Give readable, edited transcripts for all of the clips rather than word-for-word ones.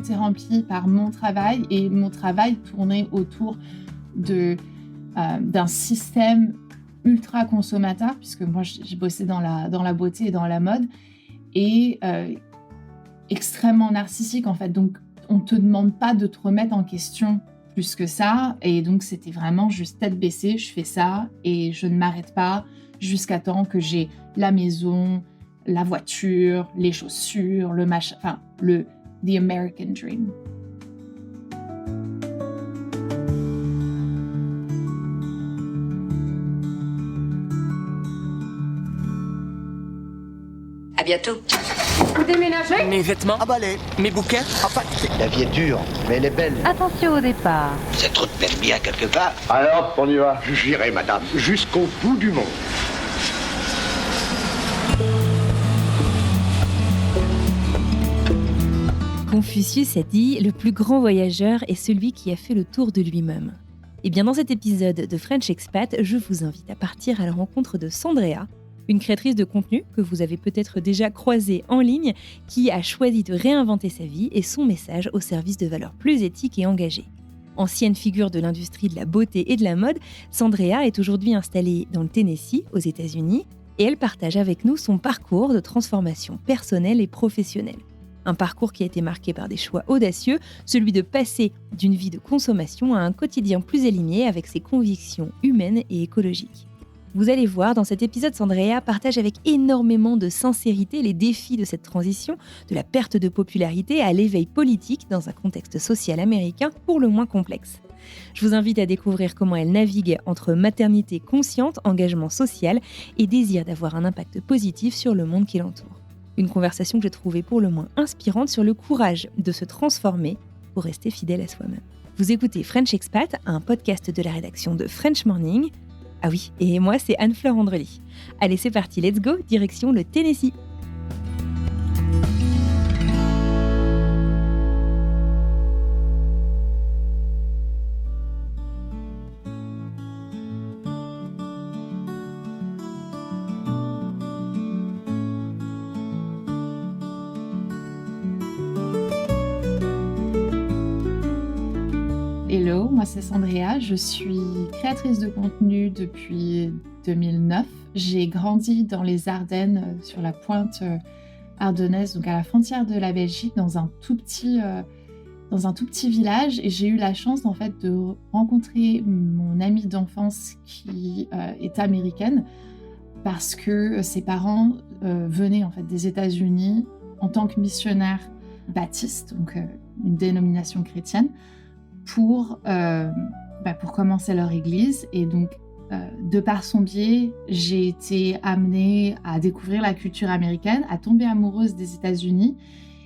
été remplie par mon travail et mon travail tournait autour d'un système ultra consommateur, puisque moi j'ai bossé dans la beauté et dans la mode, et extrêmement narcissique en fait. Donc on te demande pas de te remettre en question plus que ça, et donc c'était vraiment juste tête baissée, je fais ça et je ne m'arrête pas jusqu'à temps que j'ai la maison, la voiture, les chaussures, le machin, enfin the American dream. À bientôt. Vous déménagez ? Mes vêtements, Emballé. mes bouquins. Enfin, La vie est dure, mais elle est belle. Attention au départ. Cette route mène bien quelque part. Alors, on y va. J'irai, madame, jusqu'au bout du monde. Confucius a dit « Le plus grand voyageur est celui qui a fait le tour de lui-même ». Et bien dans cet épisode de French Expat, je vous invite à partir à la rencontre de Sandrea, une créatrice de contenu que vous avez peut-être déjà croisée en ligne, qui a choisi de réinventer sa vie et son message au service de valeurs plus éthiques et engagées. Ancienne figure de l'industrie de la beauté et de la mode, Sandrea est aujourd'hui installée dans le Tennessee, aux États-Unis, et elle partage avec nous son parcours de transformation personnelle et professionnelle. Un parcours qui a été marqué par des choix audacieux, celui de passer d'une vie de consommation à un quotidien plus aligné avec ses convictions humaines et écologiques. Vous allez voir, dans cet épisode, Sandrea partage avec énormément de sincérité les défis de cette transition, de la perte de popularité à l'éveil politique dans un contexte social américain pour le moins complexe. Je vous invite à découvrir comment elle navigue entre maternité consciente, engagement social et désir d'avoir un impact positif sur le monde qui l'entoure. Une conversation que j'ai trouvée pour le moins inspirante sur le courage de se transformer pour rester fidèle à soi-même. Vous écoutez French Expat, un podcast de la rédaction de French Morning. Ah oui, et moi c'est Anne-Fleur Andrely. Allez, c'est parti, let's go, direction le Tennessee. Hello, moi c'est Sandrea, je suis créatrice de contenu depuis 2009. J'ai grandi dans les Ardennes, sur la pointe ardennaise, donc à la frontière de la Belgique, dans un tout petit village, et j'ai eu la chance en fait de rencontrer mon amie d'enfance qui est américaine, parce que ses parents venaient en fait des États-Unis en tant que missionnaires baptistes, donc une dénomination chrétienne, pour commencer leur église. Et donc, de par son biais, j'ai été amenée à découvrir la culture américaine, à tomber amoureuse des États-Unis,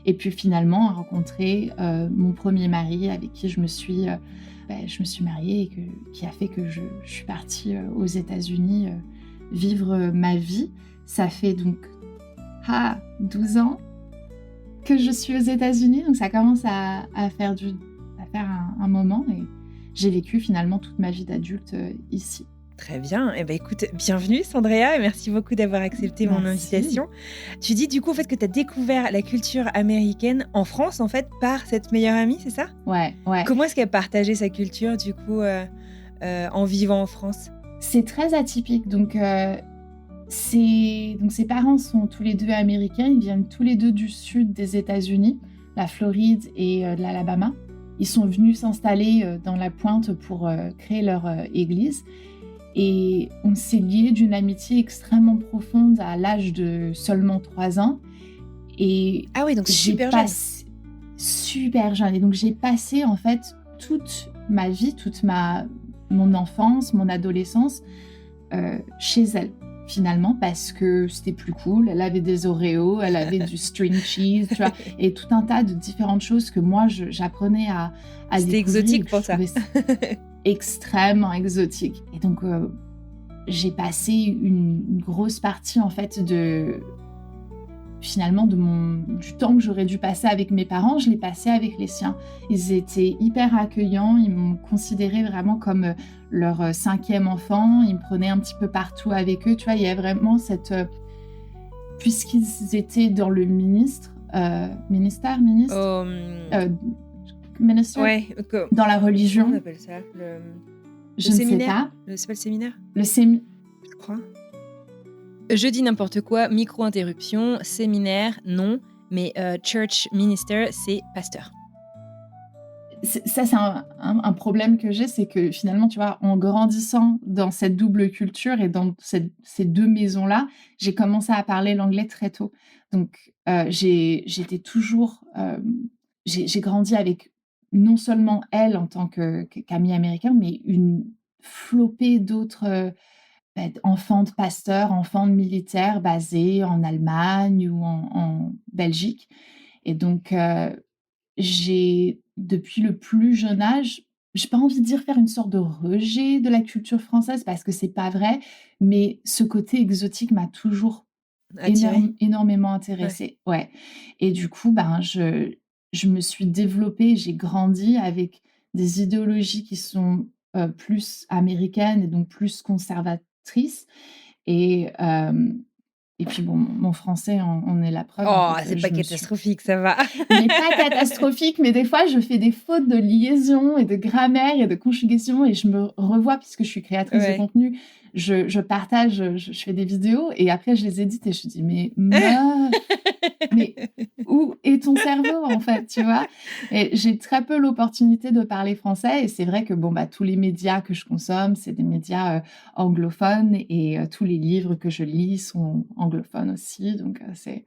et puis finalement à rencontrer mon premier mari avec qui je me suis mariée et qui a fait que je suis partie aux États-Unis vivre ma vie. Ça fait donc 12 ans que je suis aux États-Unis, donc ça commence à faire un moment, et j'ai vécu finalement toute ma vie d'adulte ici. Très bien, écoute, bienvenue Sandrea, et merci beaucoup d'avoir accepté mon invitation. Tu dis du coup en fait que tu as découvert la culture américaine en France en fait par cette meilleure amie, c'est ça ? Ouais. Comment est-ce qu'elle a partagé sa culture du coup en vivant en France ? C'est très atypique, donc ses parents sont tous les deux américains, ils viennent tous les deux du sud des États-Unis, la Floride et de l'Alabama. Ils sont venus s'installer dans la pointe pour créer leur église. Et on s'est liés d'une amitié extrêmement profonde à l'âge de seulement 3 ans. Et ah oui, donc super jeune. Super jeune. Et donc j'ai passé en fait toute ma vie, mon enfance, mon adolescence chez elle. Finalement, parce que c'était plus cool. Elle avait des Oreos, elle avait du string cheese, tu vois, et tout un tas de différentes choses que moi, j'apprenais à c'était découvrir. C'était exotique pour ça. Extrêmement exotique. Et donc, j'ai passé une grosse partie, en fait, du temps que j'aurais dû passer avec mes parents, je l'ai passé avec les siens. Ils étaient hyper accueillants, ils m'ont considérée vraiment comme leur 5e enfant, ils me prenaient un petit peu partout avec eux, tu vois, il y a vraiment puisqu'ils étaient dans le ministère, ministre, Oh, minister ouais, dans la comment on religion. appelle ça? Je ne sais séminaire? pas. C'est pas le séminaire? Le séminaire. Je crois. Je dis n'importe quoi, micro-interruption, séminaire, non, mais church minister, c'est pasteur. Ça, c'est un problème que j'ai, c'est que finalement, tu vois, en grandissant dans cette double culture et dans ces deux maisons-là, j'ai commencé à parler l'anglais très tôt. Donc, j'étais toujours... j'ai grandi avec non seulement elle en tant qu'amie américaine, mais une flopée d'autres enfants de pasteurs, enfants de militaires basés en Allemagne ou en Belgique. Et donc, j'ai, depuis le plus jeune âge, j'ai pas envie de dire faire une sorte de rejet de la culture française parce que c'est pas vrai, mais ce côté exotique m'a toujours Attiré? énormément Ouais. intéressée. Ouais. Et du coup, ben, je me suis développée, j'ai grandi avec des idéologies qui sont plus américaines et donc plus conservatrices. Et, et puis bon, mon français en est la preuve. En Oh, fait, c'est pas je me suis catastrophique, ça va. il n'est pas catastrophique, mais des fois, je fais des fautes de liaison et de grammaire et de conjugation et je me revois, puisque je suis créatrice de Ouais. contenu, je partage, je fais des vidéos et après, je les édite et je dis, mais meuf, mais où est ton cerveau, en fait, tu vois? Et j'ai très peu l'opportunité de parler français et c'est vrai que, bon, bah, tous les médias que je consomme, c'est des médias anglophones et tous les livres que je lis sont anglophones aussi, donc c'est...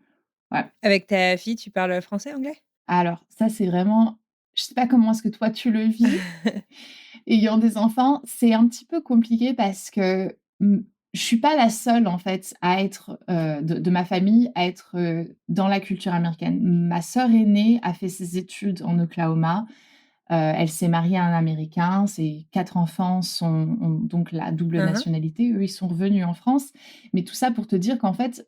Ouais. Avec ta fille, tu parles français, anglais? Alors ça, c'est vraiment... Je sais pas comment est-ce que toi tu le vis, ayant des enfants, c'est un petit peu compliqué parce que, je suis pas la seule en fait à être, de ma famille à être, dans la culture américaine. Ma sœur aînée a fait ses études en Oklahoma, elle s'est mariée à un Américain, ses 4 enfants ont donc la double Mmh. nationalité. Eux, ils sont revenus en France. Mais tout ça pour te dire qu'en fait,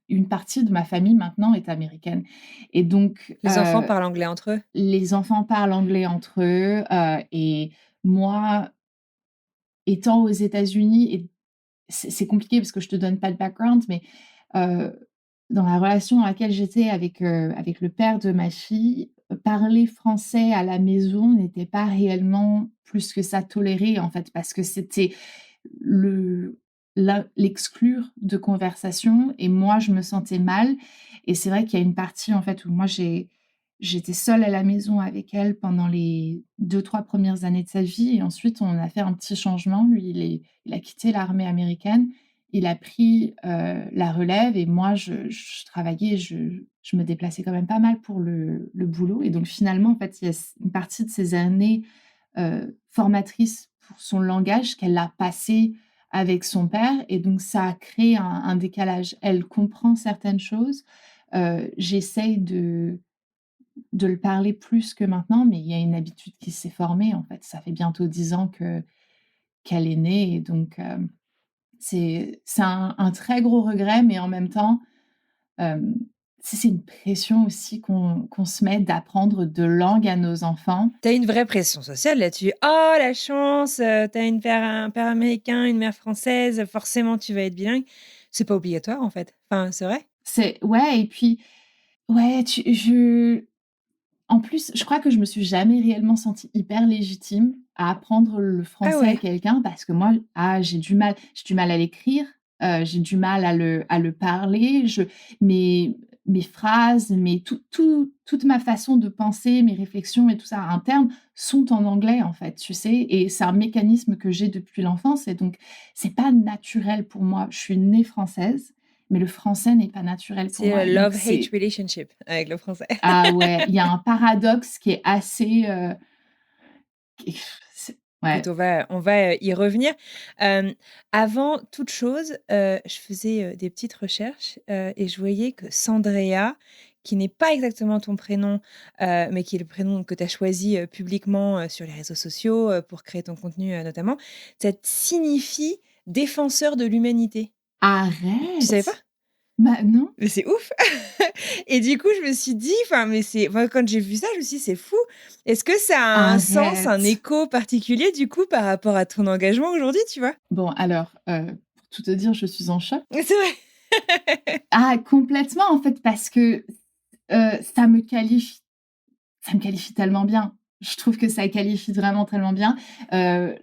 une partie de ma famille maintenant est américaine et donc Les enfants parlent anglais entre eux? les enfants parlent anglais entre eux, et moi, étant aux États-Unis et c'est compliqué parce que je te donne pas de background, mais heu, dans la relation dans laquelle j'étais avec le père de ma fille, parler français à la maison n'était pas réellement plus que ça toléré, en fait, parce que c'était le l'exclure de conversation et moi, je me sentais mal et c'est vrai qu'il y a une partie, en fait, où moi j'étais seule à la maison avec elle pendant les 2-3 premières années de sa vie et ensuite on a fait un petit changement. Lui, il a quitté l'armée américaine, il a pris, la relève et moi je travaillais, je me déplaçais quand même pas mal pour le boulot et donc finalement, en fait, il y a une partie de ces années, formatrices pour son langage qu'elle a passé avec son père et donc ça a créé un décalage. Elle comprend certaines choses, j'essaye de le parler plus que maintenant, mais il y a une habitude qui s'est formée, en fait. Ça fait bientôt 10 ans qu'elle est née et donc c'est un très gros regret, mais en même temps, hem, c'est une pression aussi qu'on se met d'apprendre 2 langues à nos enfants. Tu as une vraie pression sociale là-dessus. «Oh la chance, tu as un père américain, une mère française, forcément tu vas être bilingue». C'est pas obligatoire en fait. Enfin, c'est vrai? C'est ouais et puis ouais, en plus, je crois que je me suis jamais réellement sentie hyper légitime à apprendre le Ah français à ouais? quelqu'un parce que moi, j'ai du mal à l'écrire, j'ai du mal à le parler, mes phrases, toute ma façon de penser, mes réflexions et tout ça internes sont en anglais, en fait, tu sais? Et c'est un mécanisme que j'ai depuis l'enfance et donc c'est pas naturel pour moi. Je suis née française, mais le français n'est pas naturel pour C'est moi et donc love-hate relationship avec le français. ah ouais, il y a un paradoxe qui est assez, qui c'est Écoute, ouais. on va y revenir. Avant toute chose, je faisais, des petites recherches, et je voyais que Sandrea, qui n'est pas exactement ton prénom, mais qui est le prénom que tu as choisi, publiquement, sur les réseaux sociaux, pour créer ton contenu, notamment, ça signifie défenseur de l'humanité. Tu savais pas? Arrête! Non? Mais c'est ouf! Et du coup, je me suis dit, enfin, mais c'est moi, quand j'ai vu ça, je me suis dit: «C'est fou». Est-ce que ça a un sens, un Arrête! écho particulier, du coup, par rapport à ton engagement aujourd'hui, tu vois? Bon alors, pour tout te dire, je suis en choc. C'est vrai. Ah complètement en fait parce que Ça me qualifie tellement bien. Je trouve que ça qualifie vraiment tellement bien. Heu,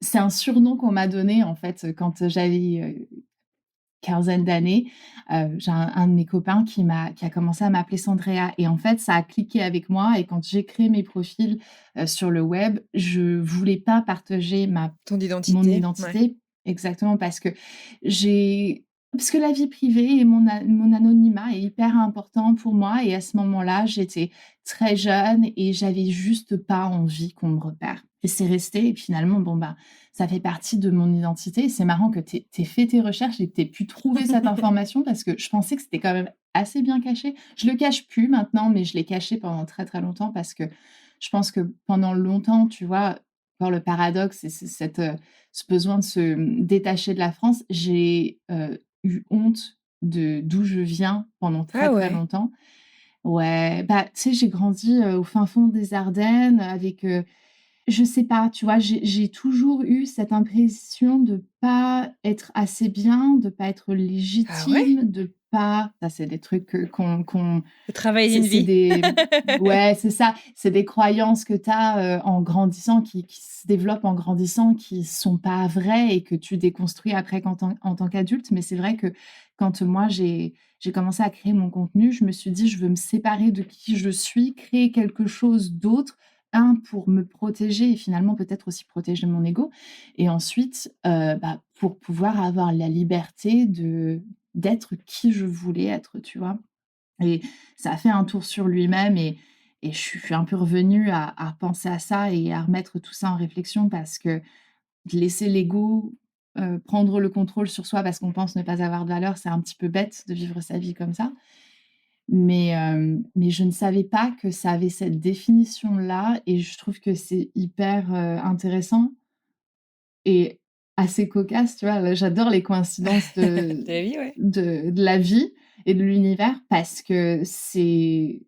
c'est un surnom qu'on m'a donné, en fait, quand j'avais, quinzaine d'années. J'ai un de mes copains qui a commencé à m'appeler Sandrea et en fait, ça a cliqué avec moi et quand j'ai créé mes profils, sur le web, je voulais pas partager Ton mon identité, ouais. identité exactement parce que la vie privée et mon anonymat est hyper important pour moi et à ce moment-là, j'étais très jeune et j'avais juste pas envie qu'on me repère et c'est resté et finalement, bon, bah, ça fait partie de mon identité et c'est marrant que tu aies fait tes recherches et que tu aies pu trouver cette information parce que je pensais que c'était quand même assez bien caché. Je le cache plus maintenant, mais je l'ai caché pendant très, très longtemps parce que je pense que pendant longtemps, tu vois, encore le paradoxe, c'est ce besoin de se, détacher de la France. J'ai, eu honte de d'où je viens pendant très, Ah très ouais? longtemps. Ouais, bah, tu sais, j'ai grandi, au fin fond des Ardennes avec, je sais pas, tu vois? J'ai toujours eu cette impression de pas être assez bien, de pas être Ah ouais? légitime, de pas ça, c'est des trucs, qu'on Le travail c'est d'une c'est vie. des ouais, c'est ça, c'est des croyances que tu as, en grandissant, qui se développent en grandissant, qui sont pas vraies et que tu déconstruis après en tant qu'adulte. Mais c'est vrai que quand moi j'ai commencé à créer mon contenu, je me suis dit: «Je veux me séparer de qui je suis, créer quelque chose d'autre». Pour me protéger et finalement peut-être aussi protéger mon ego et ensuite, bah, pour pouvoir avoir la liberté d'être qui je voulais être, tu vois? Et ça a fait un tour sur lui-même et je suis un peu revenue à penser à ça et à remettre tout ça en réflexion parce que de laisser l'ego, prendre le contrôle sur soi parce qu'on pense ne pas avoir de valeur, c'est un petit peu bête de vivre sa vie comme ça. Mais je ne savais pas que ça avait cette définition-là et je trouve que c'est hyper, intéressant et assez cocasse, tu vois? Là, j'adore les coïncidences De la vie, ouais. de la vie et de l'univers parce que c'est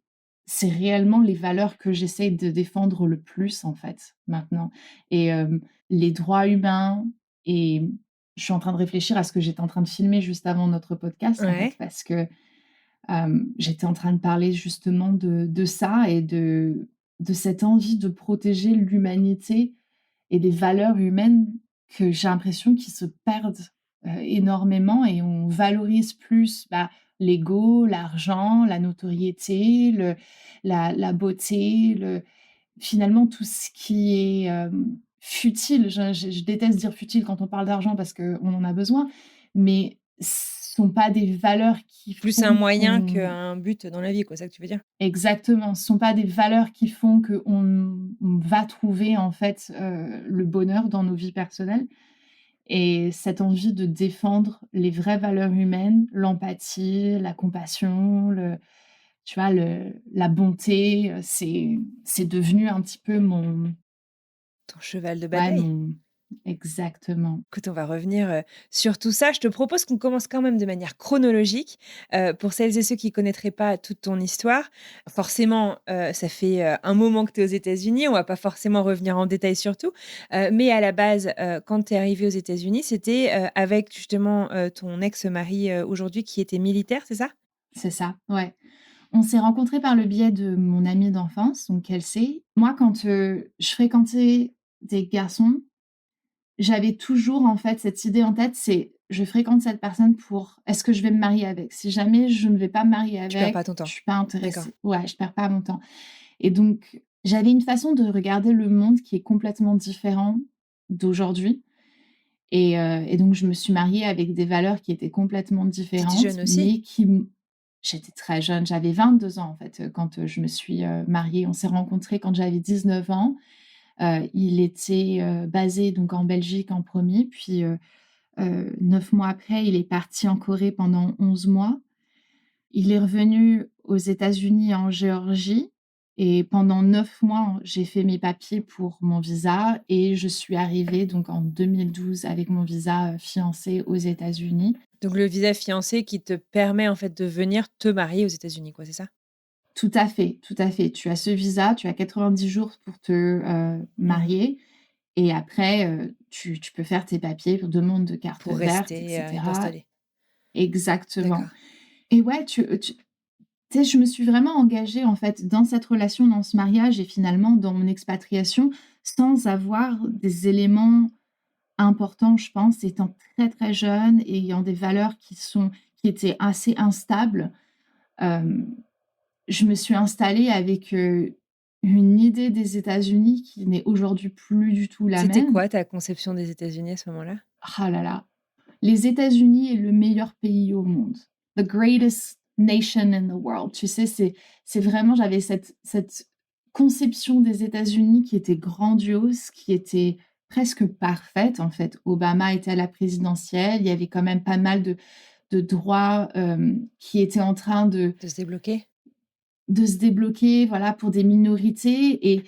réellement les valeurs que j'essaye de défendre le plus, en fait, maintenant et les droits humains et je suis en train de réfléchir à ce que j'étais en train de filmer juste avant notre podcast, en fait, Ouais. parce que j'étais en train de parler justement de ça et de cette envie de protéger l'humanité et les valeurs humaines que j'ai l'impression qui se perdent, énormément et on valorise plus, bah, l'ego, l'argent, la notoriété, la beauté, finalement tout ce qui est, futile. Je déteste dire futile quand on parle d'argent parce qu'on en a besoin, mais ce sont pas des valeurs qui Plus un font moyen qu'on qu'un but dans la vie, quoi, c'est ça que tu veux dire? exactement, ce sont pas des valeurs qui font qu'on va trouver en fait, le bonheur dans nos vies personnelles et cette envie de défendre les vraies valeurs humaines, l'empathie, la compassion, tu vois, la bonté, c'est devenu un petit peu Ton cheval de ouais, bataille? mon exactement. Écoute, on va revenir, sur tout ça. Je te propose qu'on commence quand même de manière chronologique, pour celles et ceux qui connaîtraient pas toute ton histoire. Forcément, ça fait, un moment que tu es aux États-Unis, on va pas forcément revenir en détail sur tout, mais à la base, quand tu es arrivée aux États-Unis, c'était, avec justement, ton ex-mari, aujourd'hui qui était militaire, c'est ça? C'est ça, ouais. On s'est rencontrés par le biais de mon amie d'enfance, donc Kelsey. Moi, quand, je fréquentais des garçons, j'avais toujours, en fait, cette idée en tête, c'est: «Je fréquente cette personne pour est-ce que je vais me marier avec? Si jamais je ne vais pas me marier Tu perds pas avec, ton je temps. suis pas D'accord. intéressée». Ouais, je perds pas mon temps et donc j'avais une façon de regarder le monde qui est complètement différent d'aujourd'hui et donc je me suis mariée avec des valeurs qui étaient complètement Tu étais différentes, jeune aussi? mais qui m j'étais très jeune, j'avais 22 ans, en fait, quand, je me suis, mariée. On s'est rencontrés quand j'avais 19 ans. Il était, basé donc en Belgique en premier, puis, 9 mois après, il est parti en Corée pendant 11 mois. Il est revenu aux États-Unis en Géorgie et pendant 9 mois, j'ai fait mes papiers pour mon visa et je suis arrivée donc en 2012 avec mon visa, fiancé aux États-Unis. Donc le visa fiancé qui te permet en fait de venir te marier aux États-Unis, quoi, c'est ça? Tout à fait, tout à fait. Tu as ce visa, tu as 90 jours pour te, Mmh. marier et après, tu peux faire tes papiers, demande de carte Pour verte et rester, et cetera. t'installer. Exactement D'accord. et ouais, tu tu sais, je me suis vraiment engagée, en fait, dans cette relation, dans ce mariage et finalement dans mon expatriation, sans avoir des éléments importants, je pense, étant très, très jeune et ayant des valeurs qui étaient assez instables. Hem, je me suis installée avec, une idée des États-Unis qui n'est aujourd'hui plus du tout la C'était même. quoi ta conception des États-Unis à ce moment-là? Ah là là, les États-Unis est le meilleur pays au monde. The greatest nation in the world. Tu sais, c'est vraiment j'avais cette conception des États-Unis qui était grandiose, qui était presque parfaite, en fait. Obama était à la présidentielle, il y avait quand même pas mal de droits, qui étaient en train De se débloquer? de se débloquer, voilà, pour des minorités et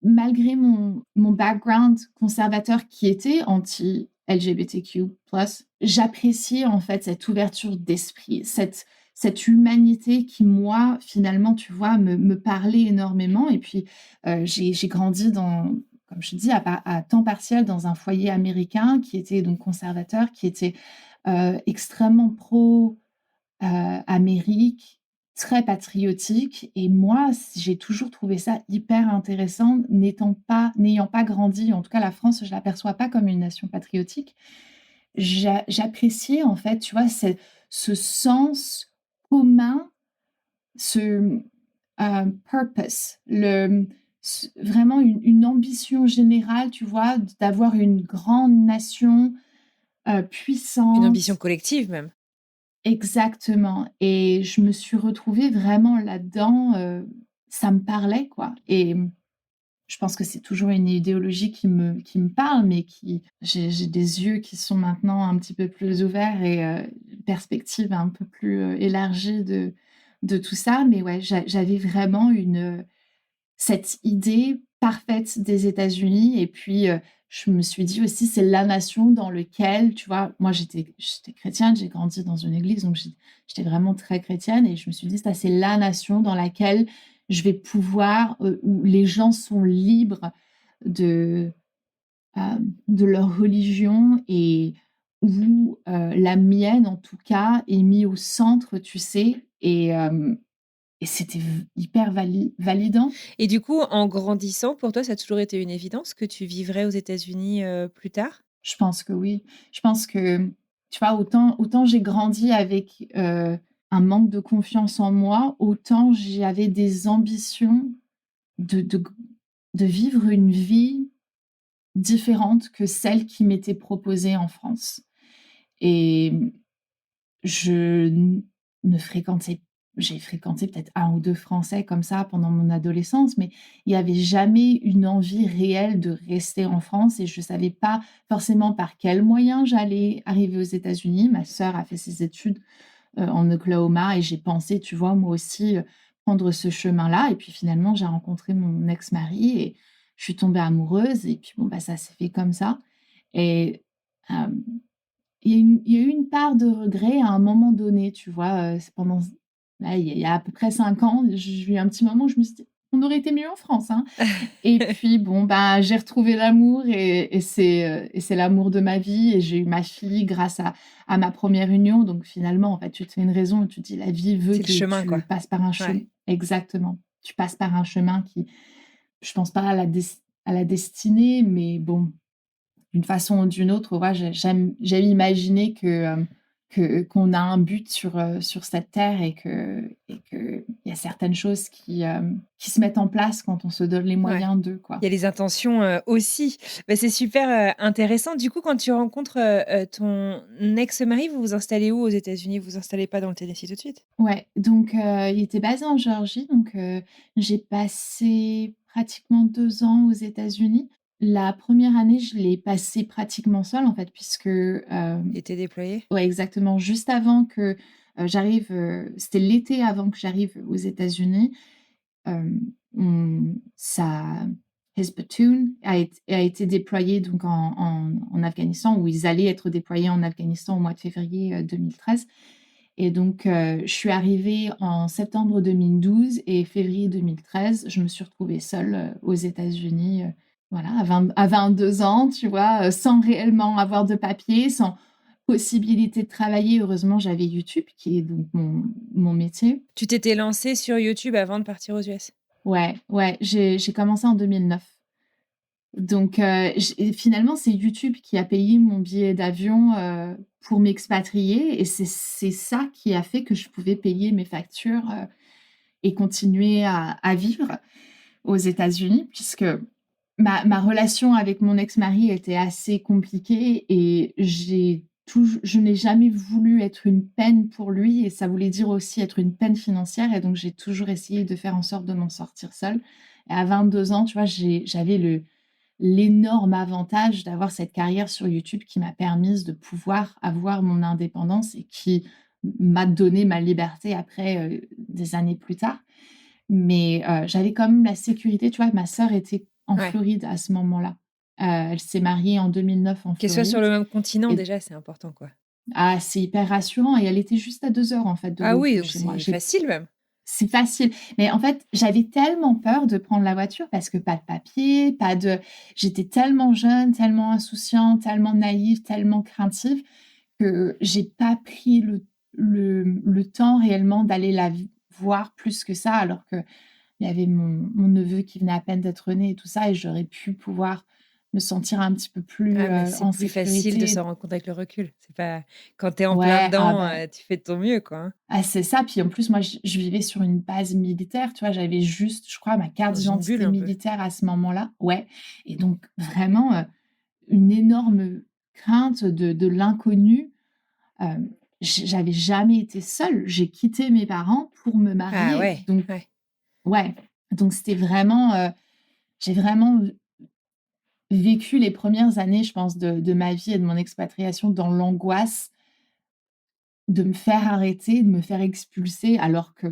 malgré mon background conservateur qui était anti-LGBTQ+, j'appréciais en fait cette ouverture d'esprit, cette humanité qui, moi, finalement, tu vois, me parlait énormément et puis, j'ai grandi dans comme je te dis, à temps partiel dans un foyer américain qui était donc conservateur, qui était, extrêmement pro, Amérique, très patriotique et moi, j'ai toujours trouvé ça hyper intéressant n'ayant pas grandi, en tout cas la France, je l'aperçois pas comme une nation patriotique. J'appréciais en fait, tu vois, ce sens commun, ce, purpose, vraiment une ambition générale, tu vois, d'avoir une grande nation, Une ambition puissante. collective même? Exactement et je me suis retrouvée vraiment là-dedans, ça me parlait quoi et je pense que c'est toujours une idéologie qui me parle, mais qui j'ai des yeux qui sont maintenant un petit peu plus ouverts et une perspective un peu plus, élargie de tout ça, mais ouais, j'avais vraiment cette idée parfaite des États-Unis et puis, je me suis dit aussi: «C'est la nation dans lequel» tu vois? Moi, j'étais chrétienne, j'ai grandi dans une église, donc j'étais vraiment très chrétienne et je me suis dit: «Ça, c'est la nation dans laquelle je vais pouvoir, où les gens sont libres de, de leur religion et où, la mienne, en tout cas, est mis au centre», tu sais? Et c'était hyper validant. Et du coup, en grandissant, pour toi, ça a toujours été une évidence que tu vivrais aux États-Unis, plus tard? Je pense que oui. Je pense que, tu vois, autant j'ai grandi avec, un manque de confiance en moi, autant j'avais des ambitions de de vivre une vie différente que celle qui m'était proposée en France et je n ne fréquentais j'ai fréquenté peut-être un ou 2 Français comme ça pendant mon adolescence, mais il y avait jamais une envie réelle de rester en France et je savais pas forcément par quels moyens j'allais arriver aux États-Unis. Ma sœur a fait ses études, en Oklahoma et j'ai pensé, tu vois, moi aussi, prendre ce chemin-là et puis finalement, j'ai rencontré mon ex-mari et je suis tombée amoureuse et puis bon, bah, ça s'est fait comme ça et hem il y a eu une part de regret à un moment donné, tu vois? C'est pendant là, il y a à peu près 5 ans, j'ai eu un petit moment où je me suis dit: «On aurait été mieux en France, hein» et puis bon, bah, j'ai retrouvé l'amour et c'est l'amour de ma vie et j'ai eu ma fille grâce à ma première union donc finalement, en fait, tu te fais une raison et tu te dis: «La vie veut C'est le que chemin, tu quoi. passes par un Ouais. chemin». Exactement. Tu passes par un chemin qui je pense pas à la destinée, mais bon, d'une façon ou d'une autre, ouais, j'aime imaginer qu'on a un but sur cette terre et qu'il y a certaines choses qui se mettent en place quand on se donne les Ouais. moyens d'eux, quoi. Il y a les intentions, aussi. Bah, c'est super, intéressant. Du coup, quand tu rencontres, ton ex-mari, vous vous installez où aux États-Unis? Vous vous installez pas dans le Tennessee tout de suite? Ouais, donc il était basé en Géorgie, donc j'ai passé pratiquement 2 ans aux États-Unis. La première année, je l'ai passée pratiquement seule, en fait, puisque, Il était déployé? ouais, exactement. Juste avant que, j'arrive, c'était l'été avant que j'arrive aux États-Unis, sa his platoon a été déployé donc en Afghanistan, où ils allaient être déployés en Afghanistan au mois de février, 2013 et donc je suis arrivée en septembre 2012 et février 2013, je me suis retrouvée seule, aux États-Unis, voilà, à 22 ans, tu vois? Sans réellement avoir de papiers, sans possibilité de travailler, heureusement, j'avais YouTube, qui est donc mon métier. Tu t'étais lancée sur YouTube avant de partir aux US? Ouais, ouais, j'ai commencé en 2009. Donc, finalement, c'est YouTube qui a payé mon billet d'avion pour m'expatrier. Et c'est ça qui a fait que je pouvais payer mes factures et continuer à vivre aux États-Unis, puisque ma relation avec mon ex-mari était assez compliquée et je n'ai jamais voulu être une peine pour lui et ça voulait dire aussi être une peine financière. Et donc, j'ai toujours essayé de faire en sorte de m'en sortir seule. Et à 22 ans, tu vois, j'avais l'énorme avantage d'avoir cette carrière sur YouTube qui m'a permise de pouvoir avoir mon indépendance et qui m'a donné ma liberté après des années plus tard. Mais j'avais quand même la sécurité, tu vois, ma sœur était en Ouais. Floride à ce moment-là. Elle s'est mariée en 2009 en Qu'elle soit sur Floride. le même continent, Et déjà, c'est important, quoi. c'est hyper rassurant et elle était juste à 2 heures en fait de Ah route oui, de donc chez moi. c'est facile même. C'est facile. Mais en fait, j'avais tellement peur de prendre la voiture parce que pas de papier, j'étais tellement jeune, tellement insouciante, tellement naïve, tellement craintive que j'ai pas pris le temps réellement d'aller voir plus que ça, alors qu'il y avait mon neveu qui venait à peine d'être né et tout ça, et j'aurais pu pouvoir me sentir un petit peu plus Ah, mais c'est en plus facile de sécurité. s'en rendre compte avec le recul. C'est pas quand tu es en plein Ouais, dedans, tu fais de ton mieux, quoi, hein. c'est ça. Puis en plus, moi, je vivais sur une base militaire, tu vois? J'avais juste, je crois, ma carte Dans une bulle d'identité un peu. militaire à ce moment-là. Ouais, et donc vraiment, une énorme crainte de l'inconnu. J'avais jamais été seule. J'ai quitté mes parents pour me Ah marier. ouais, Donc ouais. ouais, donc c'était vraiment, j'ai vraiment vécu les premières années, je pense, de ma vie et de mon expatriation dans l'angoisse de me faire arrêter, de me faire expulser alors que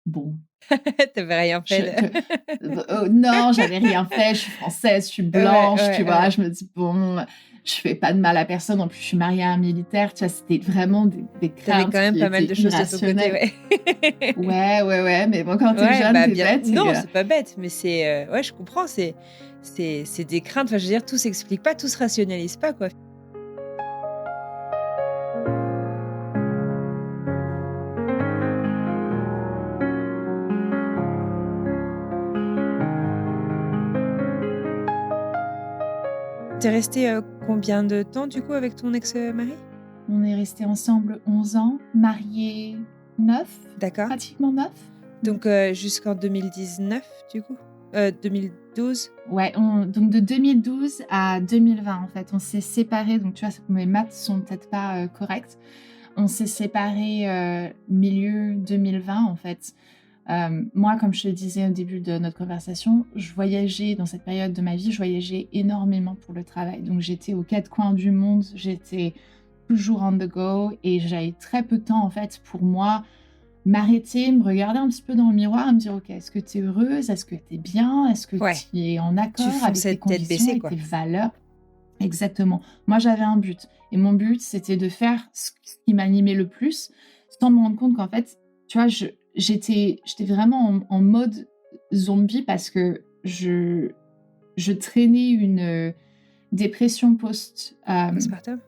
bon, Tu avais rien je fait que de non, j'avais rien fait, je suis française, je suis Ouais, blanche, tu ouais, vois? ouais. Je me dis: «Bon, je fais pas de mal à personne, en plus je suis mariée à un militaire», tu vois? C'était vraiment des Tu avais quand craintes même qui pas mal étaient de choses de ton côté, irrationnelles. ouais. Ouais, ouais, ouais, mais bon, quand tu es Ouais, jeune, bah, tu es bien bête non, et c'est pas bête, mais c'est, ouais, je comprends, c'est des craintes, enfin, je veux dire, tout s'explique pas, tout se rationalise pas, quoi. Tu es restée, combien de temps, du coup, avec ton ex-mari? on est restés ensemble 11 ans, mariés 9, D'accord. pratiquement 9. Donc jusqu'en 2019, du coup? 2012? Ouais, donc de 2012 à 2020, en fait. On s'est séparés, donc tu vois, mes maths sont peut-être pas correctes. On s'est séparés milieu 2020, en fait. Moi, comme je te le disais au début de notre conversation, je voyageais dans cette période de ma vie, je voyageais énormément pour le travail. Donc j'étais aux quatre coins du monde, j'étais toujours on the go et j'avais très peu de temps, en fait, pour moi, m'arrêter, me regarder un petit peu dans le miroir et me dire: «OK, est-ce que tu es heureuse? Est-ce que tu es bien? Est-ce que Ouais, tu es en tu accord avec fonçais tes tête convictions baissée, et quoi. tes valeurs?» Exactement. Moi, j'avais un but et mon but, c'était de faire ce qui m'animait le plus, sans me rendre compte qu'en fait, tu vois, j'étais vraiment en mode zombie parce que je traînais une, dépression Postpartum?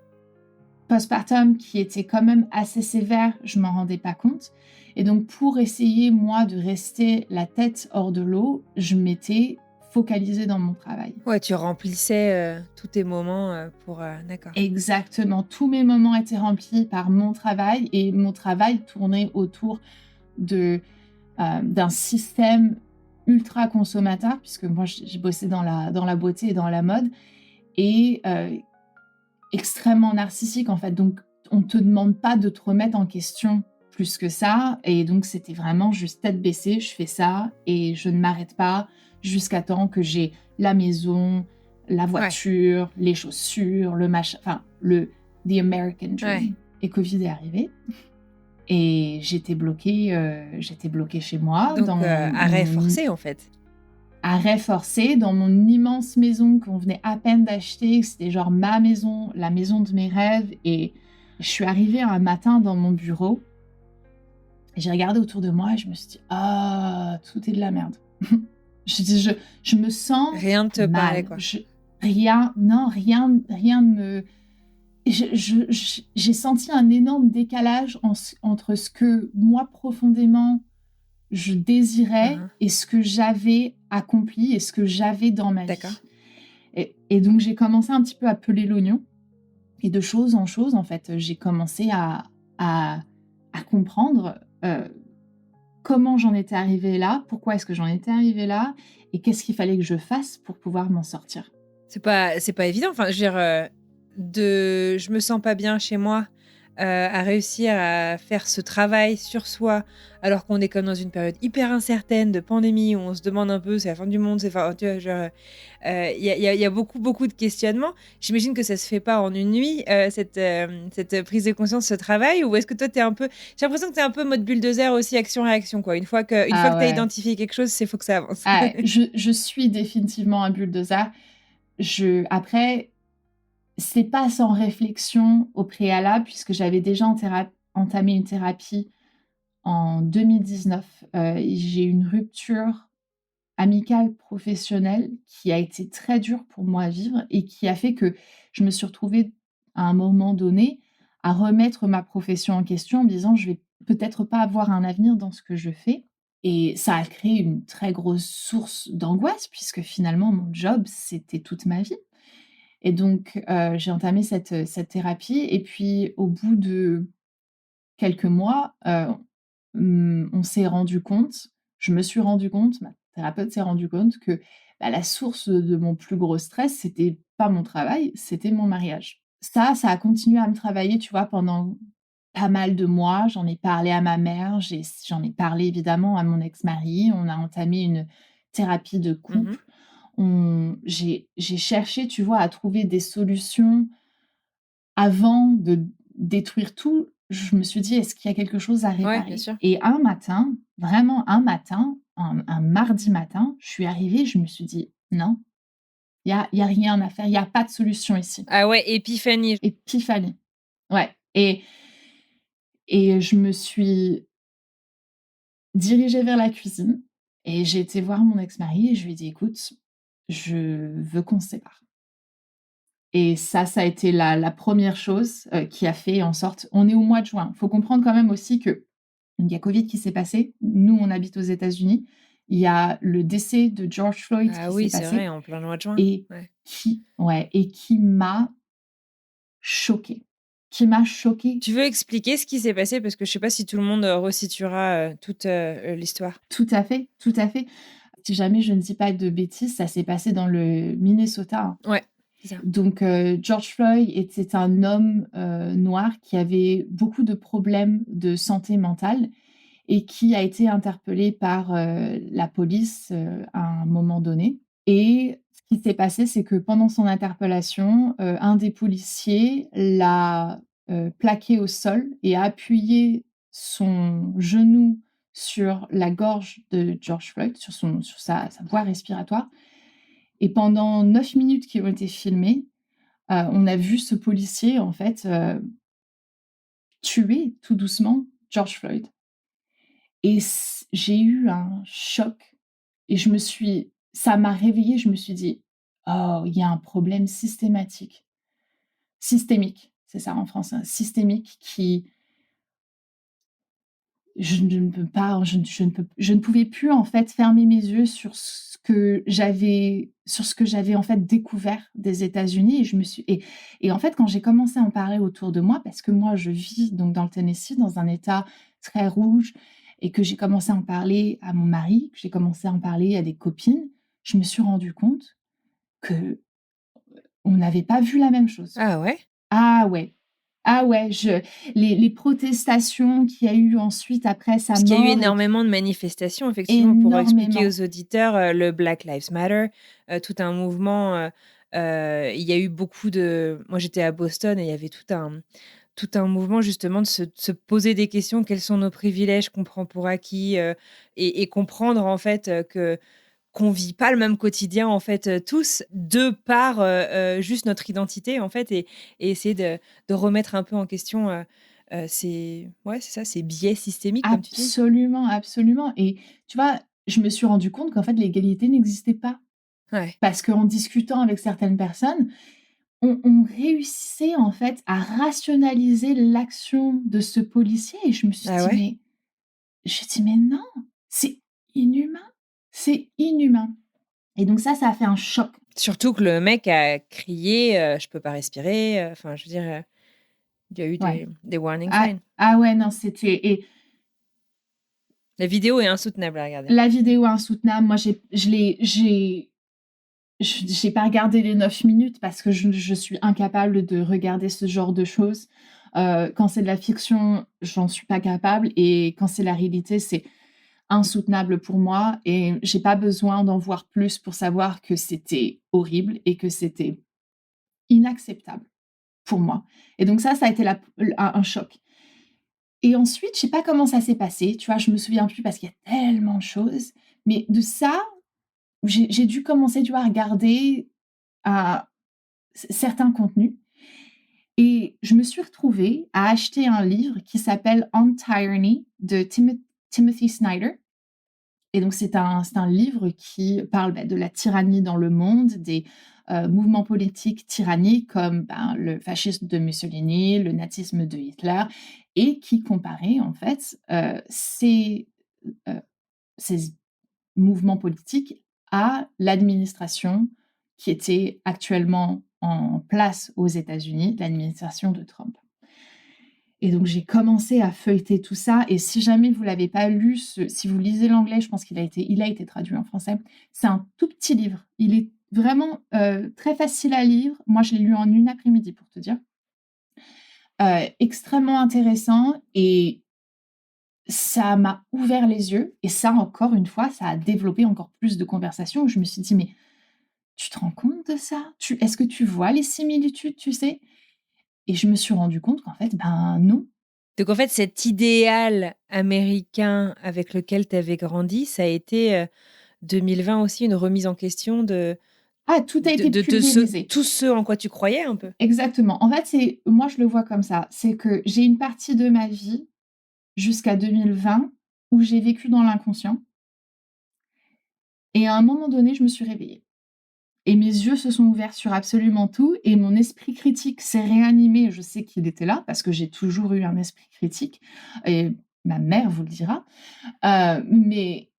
postpartum qui était quand même assez sévère, je m'en rendais pas compte. Et donc, pour essayer, moi, de rester la tête hors de l'eau, je m'étais focalisée dans mon travail. Ouais, tu remplissais, tous tes moments, pour, d'accord. Exactement. Tous mes moments étaient remplis par mon travail et mon travail tournait autour d'un système ultra consommateur, puisque moi, j'ai bossé dans la beauté et dans la mode, et extrêmement narcissique, en fait. Donc, on ne te demande pas de te remettre en question plus que ça. Et donc, c'était vraiment juste tête baissée, je fais ça et je ne m'arrête pas jusqu'à temps que j'ai la maison, la Ouais, voiture, les chaussures, le machin, enfin, the American dream. ouais. Et Covid est arrivé et j'étais bloquée chez moi Donc dans arrêt forcé, en fait? arrêt forcé dans mon immense maison qu'on venait à peine d'acheter. C'était genre ma maison, la maison de mes rêves. Et je suis arrivée un matin dans mon bureau. Et j'ai regardé autour de moi et je me suis dit: «Ah, tout est de la merde». Je dis: «Je me sens Rien ne te parlait, mal». quoi? Rien ne me j'ai senti un énorme décalage entre ce que moi, profondément, je désirais Uhum. et ce que j'avais accompli et ce que j'avais dans ma D'accord. vie. Et donc, j'ai commencé un petit peu à peler l'oignon. Et de chose en chose, en fait, j'ai commencé à comprendre comment j'en étais arrivée là, pourquoi est-ce que j'en étais arrivée là, et qu'est-ce qu'il fallait que je fasse pour pouvoir m'en sortir. C'est pas évident. Enfin, je veux dire, je me sens pas bien chez moi, à réussir à faire ce travail sur soi, alors qu'on est comme dans une période hyper incertaine de pandémie, où on se demande un peu, c'est la fin du monde, c'est enfin, tu vois, genre, il y a beaucoup, beaucoup de questionnements. J'imagine que ça se fait pas en une nuit, cette prise de conscience, ce travail, ou est-ce que toi, t'es un peu j'ai l'impression que tu es un peu mode bulldozer aussi, action-réaction, quoi. Une fois Ah que tu as ouais, identifié quelque chose, c'est faut que ça avance. ah, je suis définitivement un bulldozer. Après, c'est pas sans réflexion au préalable, puisque j'avais déjà entamé une thérapie en 2019. J'ai eu une rupture amicale professionnelle qui a été très dure pour moi à vivre et qui a fait que je me suis retrouvée à un moment donné à remettre ma profession en question en me disant je vais peut-être pas avoir un avenir dans ce que je fais. Et ça a créé une très grosse source d'angoisse puisque finalement mon job c'était toute ma vie. Et donc j'ai entamé cette thérapie et puis au bout de quelques mois, on s'est rendu compte, je me suis rendu compte, ma thérapeute s'est rendu compte que, bah, la source de mon plus gros stress, c'était pas mon travail, c'était mon mariage. Ça a continué à me travailler, tu vois, pendant pas mal de mois. J'en ai parlé à ma mère, j'en ai parlé évidemment à mon ex-mari. On a entamé une thérapie de Mmh. couple. J'ai cherché, tu vois, à trouver des solutions avant de détruire tout. Je me suis dit: «Est-ce qu'il y a quelque chose à Ouais, bien réparer?» sûr. Et un matin, vraiment un matin, un mardi matin, je suis arrivée, je me suis dit: «Non, il y a rien à faire, il y a pas de solution ici». Ah ouais, épiphanie. Épiphanie. Ouais, et je me suis dirigée vers la cuisine et j'ai été voir mon ex-mari et je lui ai dit: «Écoute, je veux qu'on se sépare». Et ça a été la 1re chose, qui a fait en sorte on est au mois de juin. Il faut comprendre quand même aussi qu'il y a Covid qui s'est passé. Nous, on habite aux États-Unis. Il y a le décès de George Floyd Ah qui oui, s'est c'est vrai, passé en plein mois de juin. et Ouais. qui m'a choquée, Tu veux expliquer ce qui s'est passé? Parce que je sais pas si tout le monde, resituera, toute, l'histoire. Tout à fait, tout à fait. Si jamais je ne dis pas de bêtises, ça s'est passé dans le Minnesota, hein. Ouais, c'est ça. Donc, George Floyd était un homme, noir qui avait beaucoup de problèmes de santé mentale et qui a été interpellé par, la police, à un moment donné. Et ce qui s'est passé, c'est que pendant son interpellation, un des policiers l'a, plaqué au sol et a appuyé son genou sur la gorge de George Floyd, sur sa voie respiratoire. Et pendant 9 minutes qui ont été filmées, on a vu ce policier, en fait, tuer tout doucement George Floyd. Et j'ai eu un choc et ça m'a réveillée, je me suis dit: «Oh, il y a un problème systémique, c'est ça en français, hein, systémique qui je ne pouvais plus en fait fermer mes yeux sur ce que j'avais en fait découvert des États-Unis et en fait quand j'ai commencé à en parler autour de moi parce que moi je vis donc dans le Tennessee, dans un état très rouge et que j'ai commencé à en parler à mon mari, que j'ai commencé à en parler à des copines, je me suis rendu compte qu'on n'avait pas vu la même chose. Ah ouais? Ah ouais. Ah ouais, les protestations qu'il y a eu ensuite après sa Parce qu'il y a eu mort et énormément de manifestations, effectivement, pour expliquer énormément. aux auditeurs, le Black Lives Matter, tout un mouvement, il y a eu beaucoup de moi, j'étais à Boston et il y avait tout un mouvement justement de se poser des questions. Quels sont nos privilèges qu'on prend pour acquis, et comprendre en fait, que qu'on vit pas le même quotidien en fait, tous, de par, juste notre identité en fait et essayer de remettre un peu en question, ces ouais, c'est ça, ces biais systémiques comme tu dis. Absolument, absolument et tu vois, je me suis rendu compte qu'en fait l'égalité n'existait pas. Ouais. Parce qu'en discutant avec certaines personnes, on réussissait en fait à rationaliser l'action de ce policier et je me suis Ah dit: ouais? «Mais non, c'est inhumain, c'est inhumain» et donc ça a fait un choc. Surtout que le mec a crié, «Je peux pas respirer», enfin, je veux dire, il y a eu Ouais. des warning Ah signs. ah ouais, non, c'était et La vidéo est insoutenable à regarder. la vidéo insoutenable, moi j'ai pas regardé les 9 minutes parce que je suis incapable de regarder ce genre de choses. Quand c'est de la fiction, j'en suis pas capable et quand c'est la réalité, c'est insoutenable pour moi et j'ai pas besoin d'en voir plus pour savoir que c'était horrible et que c'était inacceptable pour moi et donc ça a été un choc et ensuite, je sais pas comment ça s'est passé, tu vois? Je me souviens plus parce qu'il y a tellement de choses, mais de ça, j'ai dû commencer, tu vois, à regarder à certains contenus et je me suis retrouvée à acheter un livre qui s'appelle On Tyranny de Timothy Snyder et donc c'est un livre qui parle, de la tyrannie dans le monde, des, mouvements politiques tyranniques comme, le fascisme de Mussolini, le nazisme de Hitler et qui comparait en fait, heu, ces mouvements politiques à l'administration qui était actuellement en place aux États-Unis, l'administration de Trump. Et donc j'ai commencé à feuilleter tout ça et si jamais vous l'avez pas lu, si vous lisez l'anglais, je pense qu'il a été traduit en français. C'est un tout petit livre. Il est vraiment, très facile à lire. Moi, je l'ai lu en une après-midi pour te dire. Extrêmement intéressant et ça m'a ouvert les yeux et ça, encore une fois, ça a développé encore plus de conversations où je me suis dit: «Mais tu te rends compte de ça? Est-ce que tu vois les similitudes?» tu sais? Et je me suis rendu compte qu'en fait, non. Donc en fait, cet idéal américain avec lequel tu avais grandi, ça a été, 2020 aussi, une remise en question de Ah, tout a de été de de ce pulvérisé. tout ce en quoi tu croyais un peu? Exactement. En fait, moi, je le vois comme ça. C'est que j'ai une partie de ma vie, jusqu'à 2020, où j'ai vécu dans l'inconscient et à un moment donné, je me suis réveillée et mes yeux se sont ouverts sur absolument tout et mon esprit critique s'est réanimé. Je sais qu'il était là parce que j'ai toujours eu un esprit critique et ma mère vous le dira. Mais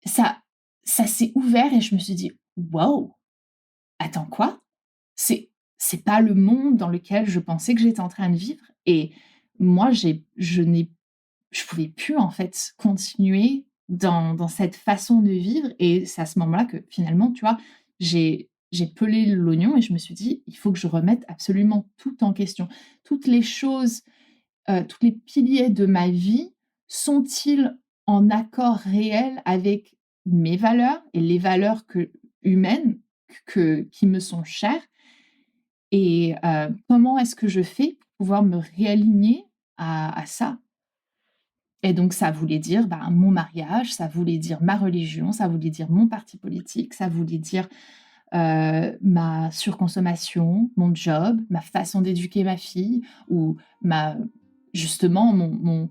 ça ça s'est ouvert et je me suis dit: «Waouh! Attends quoi? C'est c'est pas le monde dans lequel je pensais que j'étais en train de vivre» et moi je pouvais plus en fait continuer dans cette façon de vivre et c'est à ce moment-là que finalement, tu vois, j'ai pelé l'oignon et je me suis dit: «Il faut que je remette absolument tout en question». Toutes les choses, tous les piliers de ma vie sont-ils en accord réel avec mes valeurs et les valeurs humaines qui me sont chères? Et comment est-ce que je fais pour pouvoir me réaligner à ça? Et donc ça voulait dire, mon mariage, ça voulait dire ma religion, ça voulait dire mon parti politique, ça voulait dire, ma surconsommation, mon job, ma façon d'éduquer ma fille ou ma justement mon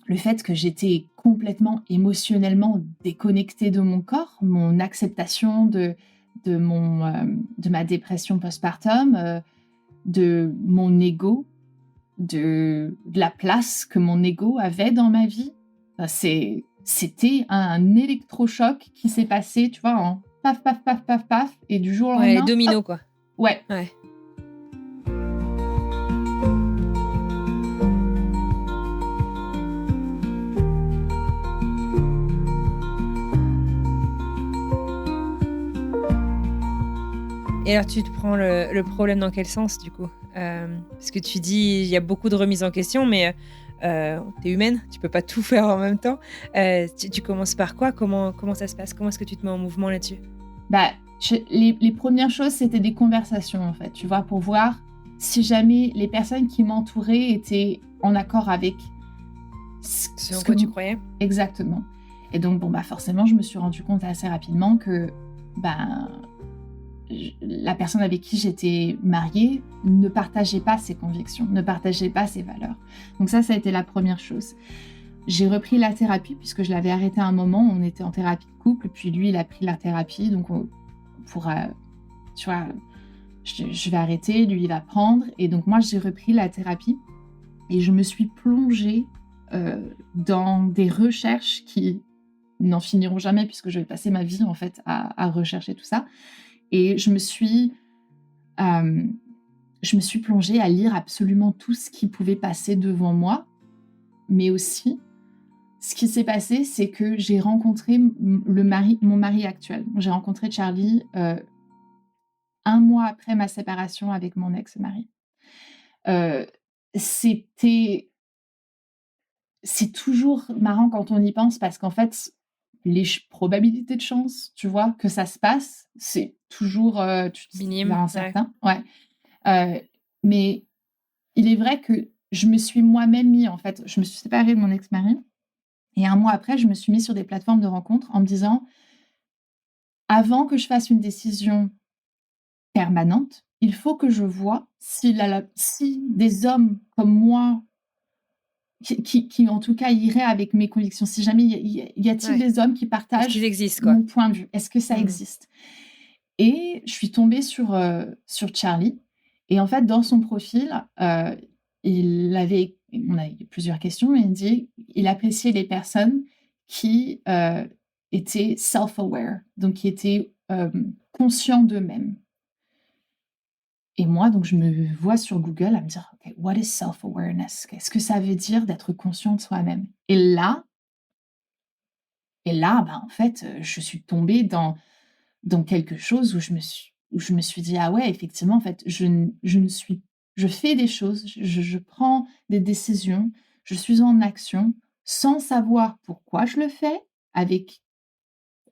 le fait que j'étais complètement émotionnellement déconnectée de mon corps, mon acceptation de ma dépression postpartum, de mon ego, de la place que mon ego avait dans ma vie. C'était un électrochoc qui s'est passé, tu vois, en paf, paf, paf, paf, paf et du jour au Ouais, les lendemain, hop! dominos quoi. Ouais. Ouais. Et alors tu te prends le problème dans quel sens du coup? Parce que tu dis, il y a beaucoup de remises en question, mais tu es humaine, tu peux pas tout faire en même temps. Tu commences par quoi? Comment ça se passe? Comment est-ce que tu te mets en mouvement là-dessus? Les premières choses, c'était des conversations, en fait, tu vois? Pour voir si jamais les personnes qui m'entouraient étaient en accord avec Ce en ce que quoi tu croyais? exactement. Et donc forcément, je me suis rendu compte assez rapidement que, ben, la personne avec qui j'étais mariée ne partageait pas ses convictions, ne partageait pas ses valeurs. Donc ça a été la première chose. J'ai repris la thérapie puisque je l'avais arrêtée à un moment, on était en thérapie de couple, puis lui, il a pris la thérapie, donc pour, tu vois, je vais arrêter, lui, il va prendre. Et donc, moi, j'ai repris la thérapie et je me suis plongée dans des recherches qui n'en finiront jamais puisque je vais passer ma vie, en fait, à rechercher tout ça. Et je me suis plongée à lire absolument tout ce qui pouvait passer devant moi, mais aussi, ce qui s'est passé, c'est que j'ai rencontré mon mari actuel. J'ai rencontré Charlie 1 mois après ma séparation avec mon ex-mari. C'est toujours marrant quand on y pense parce qu'en fait, les probabilités de chance, tu vois, que ça se passe, c'est toujours Minime, incertain. Ouais. Mais il est vrai que je me suis moi-même mis, en fait, je me suis séparée de mon ex-mari et 1 mois après, je me suis mise sur des plateformes de rencontres en me disant, avant que je fasse une décision permanente, il faut que je vois si des hommes comme moi qui en tout cas iraient avec mes convictions, si jamais y a-t-il des hommes qui Est-ce partagent qu'ils existent, quoi? mon point de vue? Est-ce que ça existe? Et je suis tombée sur Charlie et en fait, dans son profil, on a eu plusieurs questions et il dit il appréciait les personnes qui étaient self-aware, donc qui étaient conscients d'eux-mêmes. Et moi, donc, je me vois sur Google à me dire, OK, what is self-awareness? Qu'est-ce que ça veut dire d'être conscient de soi-même? Et là, bah, en fait, je suis tombée dans quelque chose où je me suis dit, ah ouais, effectivement, en fait, je fais des choses, je prends des décisions, je suis en action sans savoir pourquoi je le fais,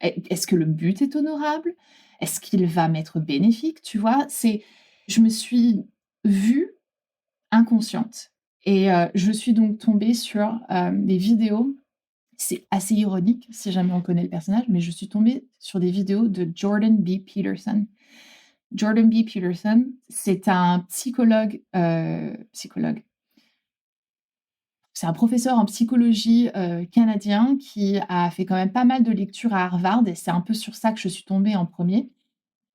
est-ce que le but est honorable? Est-ce qu'il va m'être bénéfique? Tu vois, je me suis vue inconsciente et je suis donc tombée sur des vidéos. C'est assez ironique si jamais on connaît le personnage, mais je suis tombée sur des vidéos de Jordan B. Peterson. Jordan B. Peterson, c'est un psychologue. C'est un professeur en psychologie canadien qui a fait quand même pas mal de lectures à Harvard et c'est un peu sur ça que je suis tombée en premier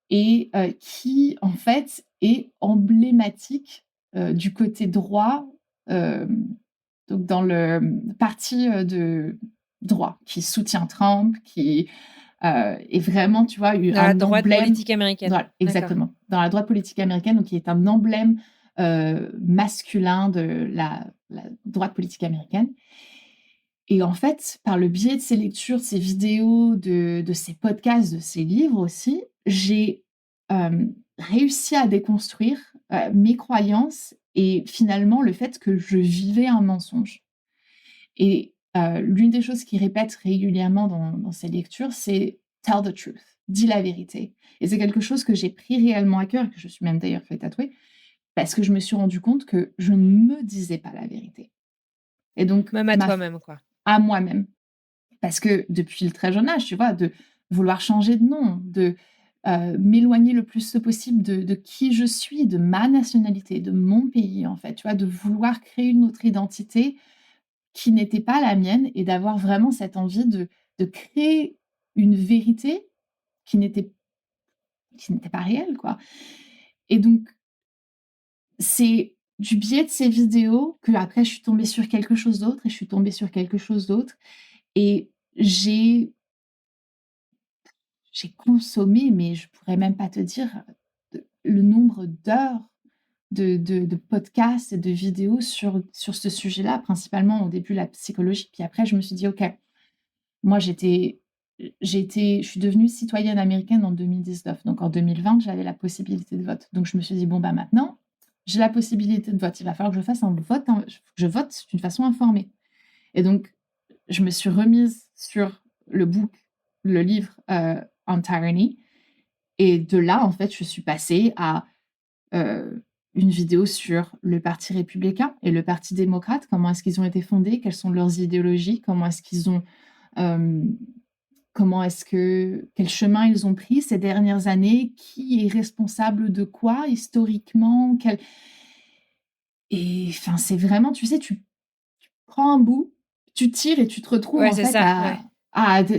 et qui, en fait, est emblématique du côté droit, donc dans le parti de droit, qui soutient Trump, qui est vraiment, tu vois, Dans la droite politique américaine. Voilà, exactement. Dans la droite politique américaine, donc qui est un emblème masculin de la droite politique américaine. Et en fait, par le biais de ces lectures, de ces vidéos, de ces podcasts, de ces livres aussi, j'ai réussi à déconstruire mes croyances et finalement le fait que je vivais un mensonge. Et l'une des choses qu'il répète régulièrement dans ses lectures, c'est « tell the truth », dis la vérité. Et c'est quelque chose que j'ai pris réellement à cœur et que je suis même d'ailleurs fait tatouer parce que je me suis rendu compte que je ne me disais pas la vérité. Et donc, Même à toi-même, quoi. À moi-même. Parce que depuis le très jeune âge, tu vois, de vouloir changer de nom, de m'éloigner le plus possible de qui je suis, de ma nationalité, de mon pays, en fait, tu vois, de vouloir créer une autre identité qui n'était pas la mienne et d'avoir vraiment cette envie de créer une vérité qui n'était pas réelle, quoi. Et donc, c'est du biais de ces vidéos qu'après je suis tombée sur quelque chose d'autre et je suis tombée sur quelque chose d'autre et j'ai consommé, mais je pourrais même pas te dire le nombre d'heures de podcasts et de vidéos sur ce sujet-là, principalement au début la psychologie. Puis après, je me suis dit, OK, moi je suis devenue citoyenne américaine en 2019. Donc en 2020, j'avais la possibilité de vote. Donc je me suis dit, bon, bah maintenant, j'ai la possibilité de vote. Il va falloir que je fasse un vote, je vote d'une façon informée. Et donc, je me suis remise sur le livre On Tyranny. Et de là, en fait, je suis passée à une vidéo sur le Parti républicain et le Parti démocrate. Comment est-ce qu'ils ont été fondés? Quelles sont leurs idéologies? Quel chemin ils ont pris ces dernières années? Qui est responsable de quoi historiquement? Et enfin, c'est vraiment, tu sais, tu prends un bout, tu tires et tu te retrouves en fait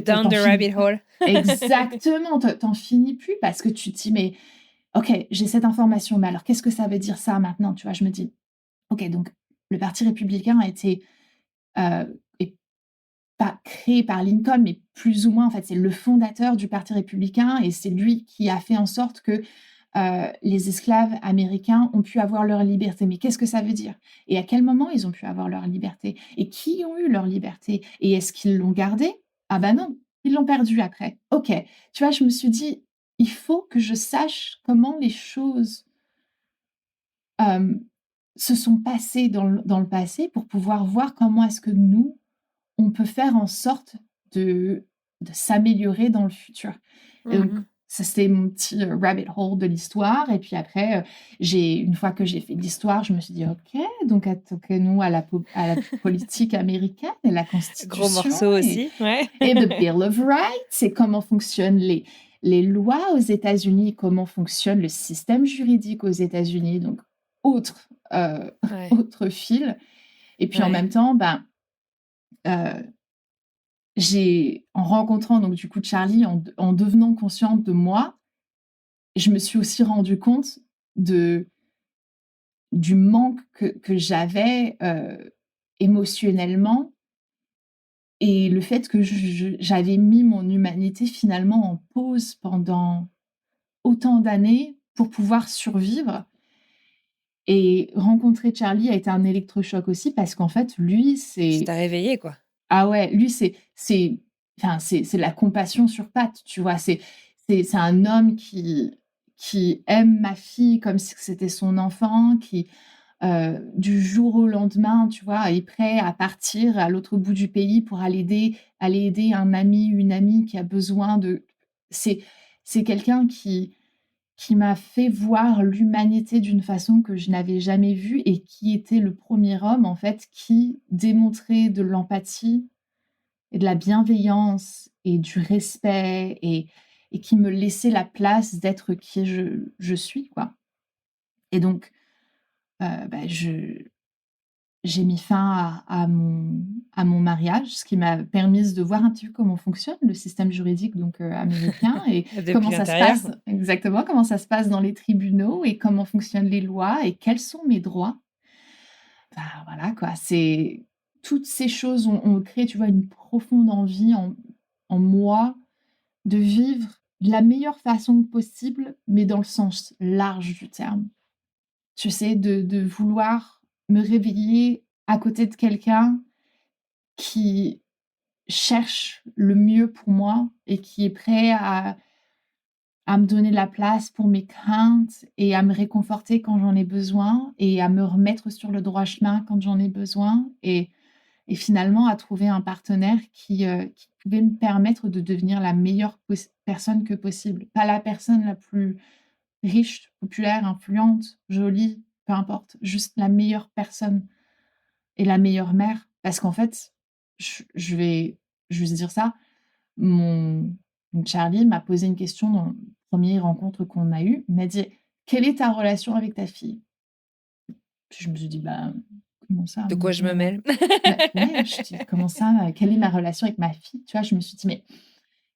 down the rabbit hole. Exactement, t'en finis plus parce que tu te dis mais OK, j'ai cette information, mais alors qu'est-ce que ça veut dire ça maintenant? Tu vois? Je me dis: «OK, donc le parti républicain a été, est pas créé par Lincoln, mais plus ou moins, en fait, c'est le fondateur du parti républicain et c'est lui qui a fait en sorte que, les esclaves américains ont pu avoir leur liberté. Mais qu'est-ce que ça veut dire? Et à quel moment ils ont pu avoir leur liberté? Et qui ont eu leur liberté? Et est-ce qu'ils l'ont gardée? Ah bah non, ils l'ont perdue après. OK». Tu vois? Je me suis dit: «Il faut que je sache comment les choses, hem, se sont passées dans le passé pour pouvoir voir comment est-ce que nous, on peut faire en sorte de s'améliorer dans le futur». Et donc Mmh. ça, c'était mon petit, rabbit hole de l'histoire et puis après, j'ai une fois que j'ai fait de l'histoire, je me suis dit: «OK, donc attaquons-nous à la politique américaine et la Gros constitution morceau aussi, ouais. et the Bill of Rights et comment fonctionnent les lois aux États-Unis, comment fonctionne le système juridique aux États-Unis». Donc autre, Ouais, autre fil et puis en ouais. même temps, ben, heu j'ai en rencontrant donc du coup Charlie, en devenant consciente de moi, je me suis aussi rendu compte de du manque que j'avais, émotionnellement et le fait que j'avais mis mon humanité finalement en pause pendant autant d'années pour pouvoir survivre et rencontrer Charlie a été un électrochoc aussi parce qu'en fait lui Ça c'est t'a réveillée, quoi. ah ouais, lui, c'est enfin, c'est la compassion sur pattes, tu vois? C'est un homme qui aime ma fille comme si c'était son enfant, qui, du jour au lendemain, tu vois, est prêt à partir à l'autre bout du pays pour aller aider un ami, une amie qui a besoin de c'est c'est quelqu'un qui m'a fait voir l'humanité d'une façon que je n'avais jamais vue et qui était le premier homme, en fait, qui démontrait de l'empathie et de la bienveillance et du respect et qui me laissait la place d'être qui je suis, quoi. Et donc, bah, je j'ai mis fin à mon mariage, ce qui m'a permise de voir un petit peu comment fonctionne le système juridique donc américain et Depuis comment ça se l'intérieur. passe exactement, comment ça se passe dans les tribunaux et comment fonctionnent les lois et quels sont mes droits. Bah, voilà quoi, c'est toutes ces choses ont créé, tu vois, une profonde envie en moi de vivre de la meilleure façon possible, mais dans le sens large du terme. Tu sais, de vouloir me réveiller à côté de quelqu'un qui cherche le mieux pour moi et qui est prêt à me donner de la place pour mes craintes et à me réconforter quand j'en ai besoin et à me remettre sur le droit chemin quand j'en ai besoin et finalement à trouver un partenaire qui pouvait me permettre de devenir la meilleure personne que possible. Pas la personne la plus riche, populaire, influente, jolie, peu importe, juste la meilleure personne et la meilleure mère. Parce qu'en fait, je vais juste dire ça, mon Charlie m'a posé une question dans la 1re rencontre qu'on a eue. Il m'a dit: «Quelle est ta relation avec ta fille?» Puis je me suis dit: «Bah, comment ça, De quoi je me mêle? bah, ouais, je dis: «Comment ça, quelle est ma relation avec ma fille?» Tu vois? Je me suis dit: «Mais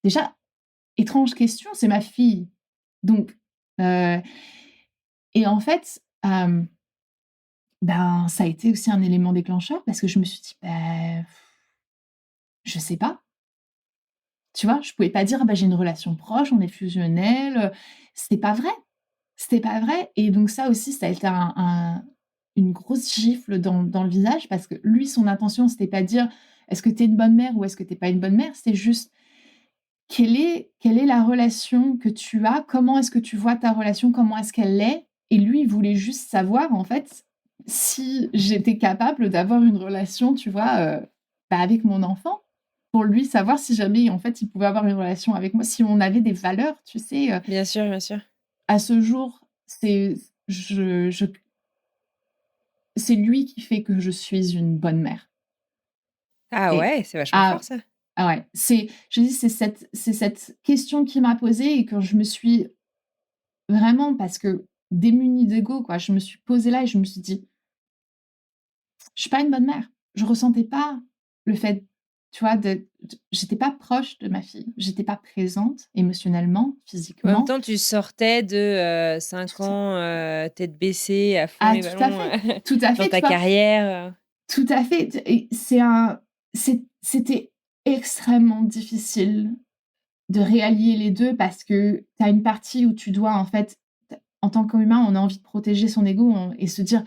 déjà, étrange question, c'est ma fille». Donc heu et en fait, ben, ça a été aussi un élément déclencheur parce que je me suis dit: «Bah, je sais pas». Tu vois? Je pouvais pas dire: «Ah bah, j'ai une relation proche, on est fusionnels», c'était pas vrai. C'était pas vrai et donc ça aussi, ça a été une grosse gifle dans le visage parce que lui, son intention, c'était pas de dire: «Est-ce que tu es une bonne mère ou est-ce que tu es pas une bonne mère?» C'était juste: «Quelle est la relation que tu as? Comment est-ce que tu vois ta relation? Comment est-ce qu'elle est?» Et lui, il voulait juste savoir, en fait, si j'étais capable d'avoir une relation, tu vois, bah, avec mon enfant. Pour lui, savoir si jamais, en fait, il pouvait avoir une relation avec moi, si on avait des valeurs, tu sais, Bien sûr, bien sûr. à ce jour, je c'est lui qui fait que je suis une bonne mère Ah et ouais, c'est vachement fort ah ça. ah ouais, je dis c'est cette question qu'il m'a posée et que je me suis vraiment parce que démunie d'ego, quoi, je me suis posée là et je me suis dit: «Je suis pas une bonne mère». Je ressentais pas le fait tu vois, j'étais pas proche de ma fille, j'étais pas présente émotionnellement, En même physiquement. temps, tu sortais de 5 Tout à ans, tête baissée, à fond Ah, les ballons tout à dans fait, tu ta vois? carrière. Tout à fait, et c'était extrêmement difficile de réallier les 2 parce que tu as une partie où tu dois, en fait, en tant qu'humain, on a envie de protéger son ego et se dire: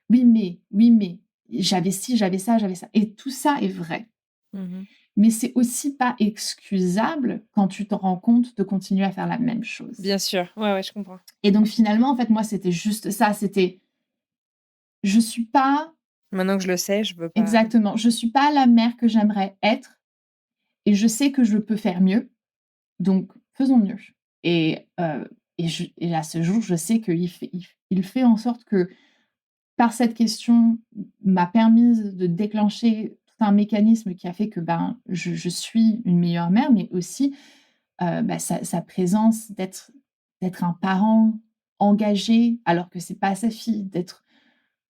oui, mais, j'avais ci, j'avais ça» et tout ça est vrai. Mmh. Mais c'est aussi pas excusable quand tu te rends compte de continuer à faire la même chose. Bien sûr. Ouais, ouais, je comprends. Et donc finalement, en fait, moi, c'était juste ça, c'était je suis pas Maintenant que je le sais, je veux pas. exactement, je suis pas la mère que j'aimerais être et je sais que je peux faire mieux, donc faisons mieux. Et et à ce jour, je sais qu'il fait en sorte que, par cette question, m'a permise de déclencher tout un mécanisme qui a fait que, ben, je suis une meilleure mère, mais aussi, bah, sa présence d'être un parent engagé alors que c'est pas sa fille,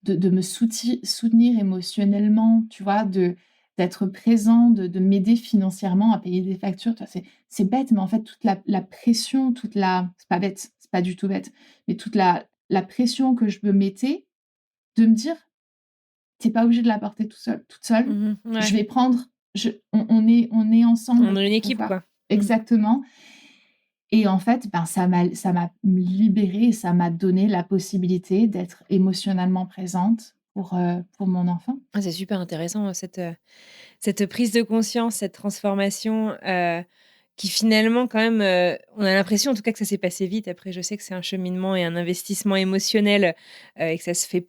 de me soutenir émotionnellement, tu vois? D'être présent, de m'aider financièrement à payer des factures, tu vois? C'est bête, mais en fait, toute la pression, toute la c'est pas bête, c'est pas du tout bête, mais toute la pression que je me mettais de me dire: «Tu es pas obligé de la porter toute seule, Mmh. je Ouais. vais prendre on est ensemble On est une pour équipe, pouvoir» quoi. Mmh. exactement. Et en fait, ben, ça m'a libérée et ça m'a donné la possibilité d'être émotionnellement présente pour mon enfant. Ah, c'est super intéressant, cette prise de conscience, cette transformation, qui finalement quand même, on a l'impression en tout cas que ça s'est passé vite. Après je sais que c'est un cheminement et un investissement émotionnel, et que ça veut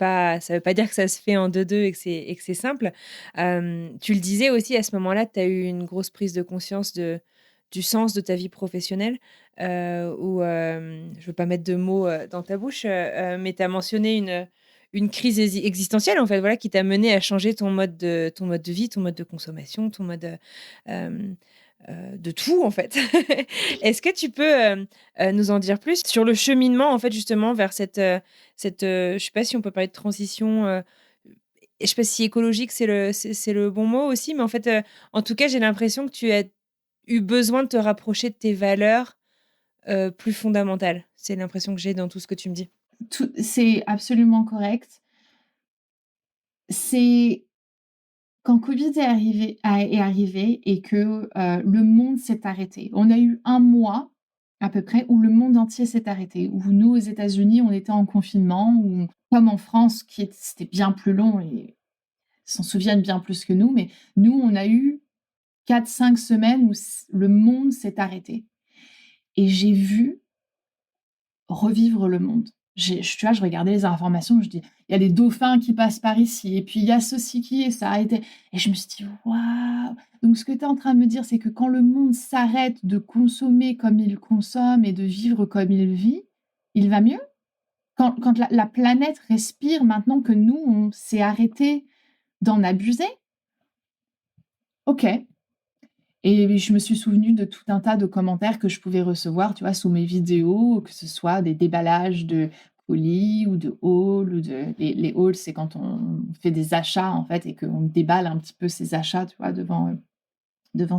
pas dire que ça se fait en deux et que c'est simple. Tu le disais aussi à ce moment-là, tu as eu une grosse prise de conscience du sens de ta vie professionnelle, où, je veux pas mettre de mots, dans ta bouche, mais tu as mentionné une crise existentielle en fait, voilà, qui t'a mené à changer ton mode de vie, ton mode de consommation, ton mode, hem, de tout en fait. Est-ce que tu peux, nous en dire plus sur le cheminement en fait justement vers je sais pas si on peut parler de transition, je sais pas si écologique c'est le bon mot aussi, mais en fait, en tout cas j'ai l'impression que tu as eu besoin de te rapprocher de tes valeurs, plus fondamentales. C'est l'impression que j'ai dans tout ce que tu me dis. C'est absolument correct. C'est quand Covid est arrivé et que, le monde s'est arrêté. On a eu un mois à peu près où le monde entier s'est arrêté, où nous, aux États-Unis, on était en confinement, où comme en France c'était bien plus long et ils s'en souviennent bien plus que nous, mais nous, on a eu 4-5 semaines où le monde s'est arrêté et j'ai vu revivre le monde. Tu vois, je regardais les informations, je dis: «Il y a des dauphins qui passent par ici et puis il y a ceci qui et ça a été» et je me suis dit: «Waouh!» Donc ce que tu es en train de me dire, c'est que quand le monde s'arrête de consommer comme il consomme et de vivre comme il vit, il va mieux? Quand la planète respire maintenant que nous, on s'est arrêté d'en abuser? OK. Et je me suis souvenue de tout un tas de commentaires que je pouvais recevoir, tu vois, sous mes vidéos, que ce soit des déballages de colis ou de hauls ou les hauls, c'est quand on fait des achats, en fait, et qu'on déballe un petit peu ses achats, tu vois, devant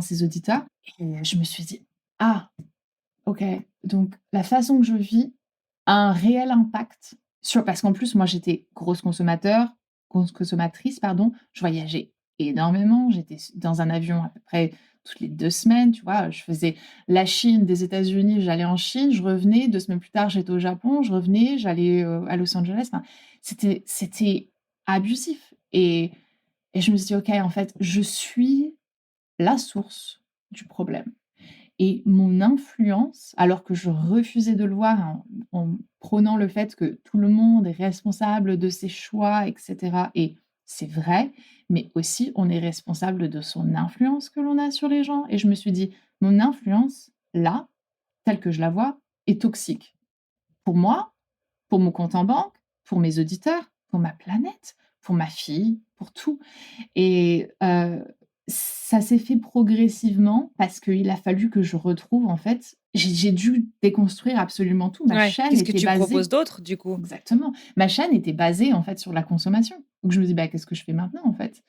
ses auditeurs. Et je me suis dit: «Ah, OK, donc la façon que je vis a un réel impact sur» parce qu'en plus, moi, j'étais grosse consommatrice, pardon. Je voyageais énormément, j'étais dans un avion à peu près toutes les 2 semaines, tu vois? Je faisais la Chine des États-Unis, j'allais en Chine, je revenais, 2 semaines plus tard, j'étais au Japon, je revenais, j'allais, à Los Angeles, enfin, c'était abusif et je me suis dit: «OK, en fait, je suis la source du problème». Et mon influence, alors que je refusais de le voir en prônant le fait que tout le monde est responsable de ses choix et cetera et c'est vrai, mais aussi on est responsable de son influence que l'on a sur les gens et je me suis dit: «Mon influence, là, telle que je la vois, est toxique. Pour moi, pour mon compte en banque, pour mes auditeurs, pour ma planète, pour ma fille, pour tout». Et ça s'est fait progressivement parce qu'il a fallu que je retrouve en fait j'ai dû déconstruire absolument tout. Ma Ouais. chaîne Qu'est-ce que était tu proposes basée d'autre du coup? exactement. Ma chaîne était basée en fait sur la consommation. Donc je me dis: «Bah, qu'est-ce que je fais maintenant en fait?»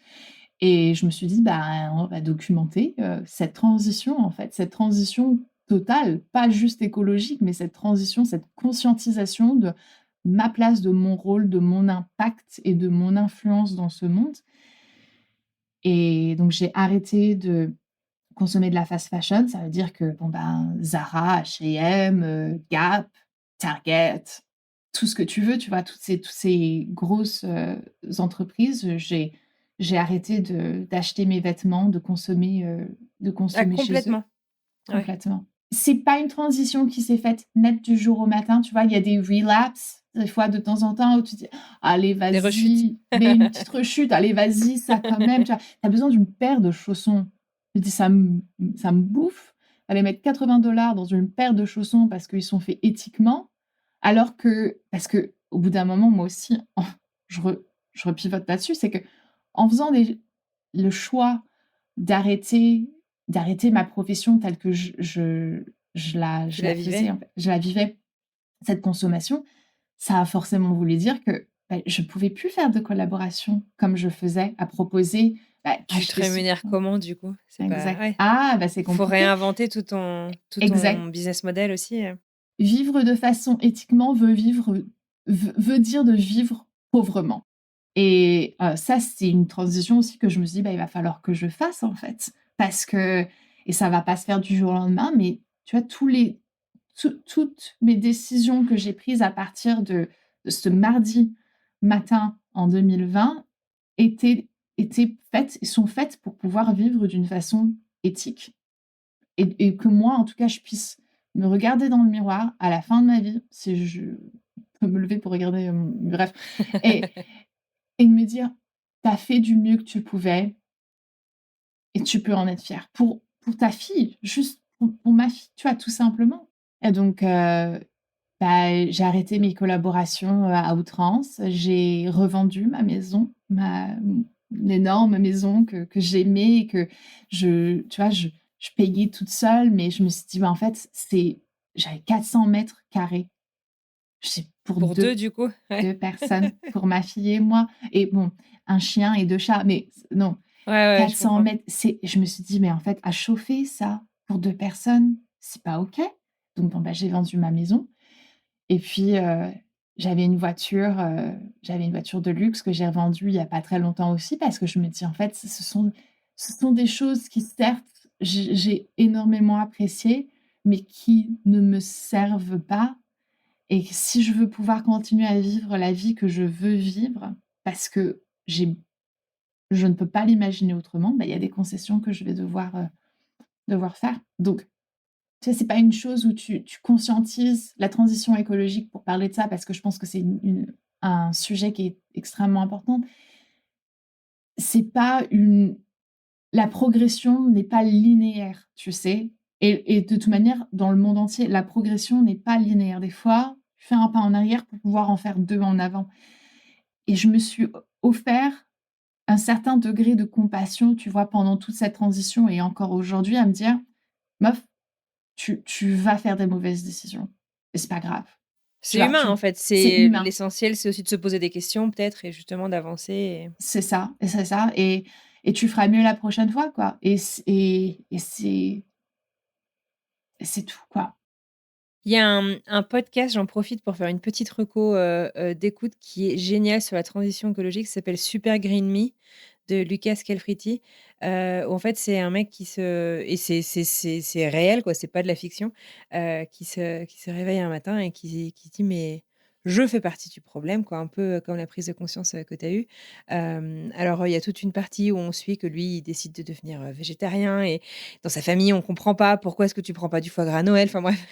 Et je me suis dit: «Bah, on va documenter, cette transition, en fait, cette transition totale, pas juste écologique, mais cette transition, cette conscientisation de ma place, de mon rôle, de mon impact et de mon influence dans ce monde». Et donc j'ai arrêté de consommer de la fast fashion. Ça veut dire que, bon, ben, Zara, H&M, Gap, Target, tout ce que tu veux, tu vois? Toutes ces grosses, entreprises, j'ai arrêté d'acheter mes vêtements, de Ah consommer chez eux, complètement, ouais. complètement. C'est pas une transition qui s'est faite net du jour au matin, tu vois? Il y a des relapses, des fois, de temps en temps, où tu dis: «Allez, Des rechutes. vas-y», mais une petite rechute, «Allez, vas-y, ça quand même», tu vois? Tu as besoin d'une paire de chaussons. Je dis: «Ça me bouffe d'aller mettre 80 $ dans une paire de chaussons parce qu'ils sont faits éthiquement», alors que parce qu'au bout d'un moment, moi aussi, je re je repivote là-dessus, c'est qu'en faisant le choix d'arrêter d'arrêter ma profession telle que je la Tu je la la faisais, vivais? en fait, je la vivais, cette consommation, ça a forcément voulu dire que, bah, je pouvais plus faire de collaboration comme je faisais, à proposer, bah, Tu te acheter ce rémunères comment du coup? C'est pas exact. ouais, Ah, bah, c'est faut compliqué. réinventer tout ton Exact. business model aussi, Vivre de façon éthiquement veut dire de vivre pauvrement. Et ça, c'est une transition aussi que je me suis dit: «Bah, il va falloir que je fasse, en fait». Parce que et ça va pas se faire du jour au lendemain, mais tu vois, toutes mes décisions que j'ai prises à partir de ce mardi matin en 2020 étaient étaient faites et sont faites pour pouvoir vivre d'une façon éthique. Et que moi, en tout cas, je puisse me regarder dans le miroir à la fin de ma vie, si je peux me lever pour regarder, bref, et et de me dire: «Tu as fait du mieux que tu pouvais et tu peux en être fière». Pour ta fille, juste pour ma fille, tu vois? Tout simplement. Et donc bah, j'ai arrêté mes collaborations, à outrance. J'ai revendu ma maison, une énorme maison que j'aimais et que tu vois, je payais toute seule, mais je me suis dit: «Bah, en fait, j'avais 400 m². C'est pour pour 2 deux du coup? Ouais. 2 personnes, pour ma fille et moi, et bon, un chien et 2 chats, mais non, Ouais, ouais, je 400 comprends. mètres, je me suis dit: «Mais en fait, à chauffer ça pour 2 personnes, c'est pas OK». Donc bon, bah, j'ai vendu ma maison et puis, j'avais une voiture de luxe que j'ai revendue il y a pas très longtemps aussi parce que je me dis: «En fait, ce sont des choses qui certes, j'ai énormément appréciées, mais qui ne me servent pas, et que si je veux pouvoir continuer à vivre la vie que je veux vivre, parce que je ne peux pas l'imaginer autrement, bah, il y a des concessions que je vais devoir faire». Donc, tu sais, c'est pas une chose où tu conscientises la transition écologique pour parler de ça, parce que je pense que c'est un sujet qui est extrêmement important. C'est pas une La progression n'est pas linéaire, tu sais? Et de toute manière, dans le monde entier, la progression n'est pas linéaire. Des fois, tu fais un pas en arrière pour pouvoir en faire 2 en avant. Et je me suis offert un certain degré de compassion, tu vois, pendant toute cette transition et encore aujourd'hui, à me dire: «Meuf, tu vas faire des mauvaises décisions et c'est pas grave». Tu C'est vas humain tu en fait, C'est c'est humain. l'essentiel, c'est aussi de se poser des questions peut-être et justement d'avancer C'est ça, et c'est ça, et tu feras mieux la prochaine fois, quoi, et c'est tout, quoi. Il y a un podcast, j'en profite pour faire une petite reco, d'écoute qui est génial sur la transition écologique, ça s'appelle Super Green Me de Lucas Calfritti, où en fait c'est un mec qui se et c'est réel quoi, c'est pas de la fiction, qui se réveille un matin et qui se dit: «Mais je fais partie du problème», quoi, un peu comme la prise de conscience, que tu as eue. Alors, il y a toute une partie où on suit que lui, il décide de devenir, végétarien et dans sa famille, on comprend pas: «Pourquoi est-ce que tu prends pas du foie gras à Noël?» Enfin bref,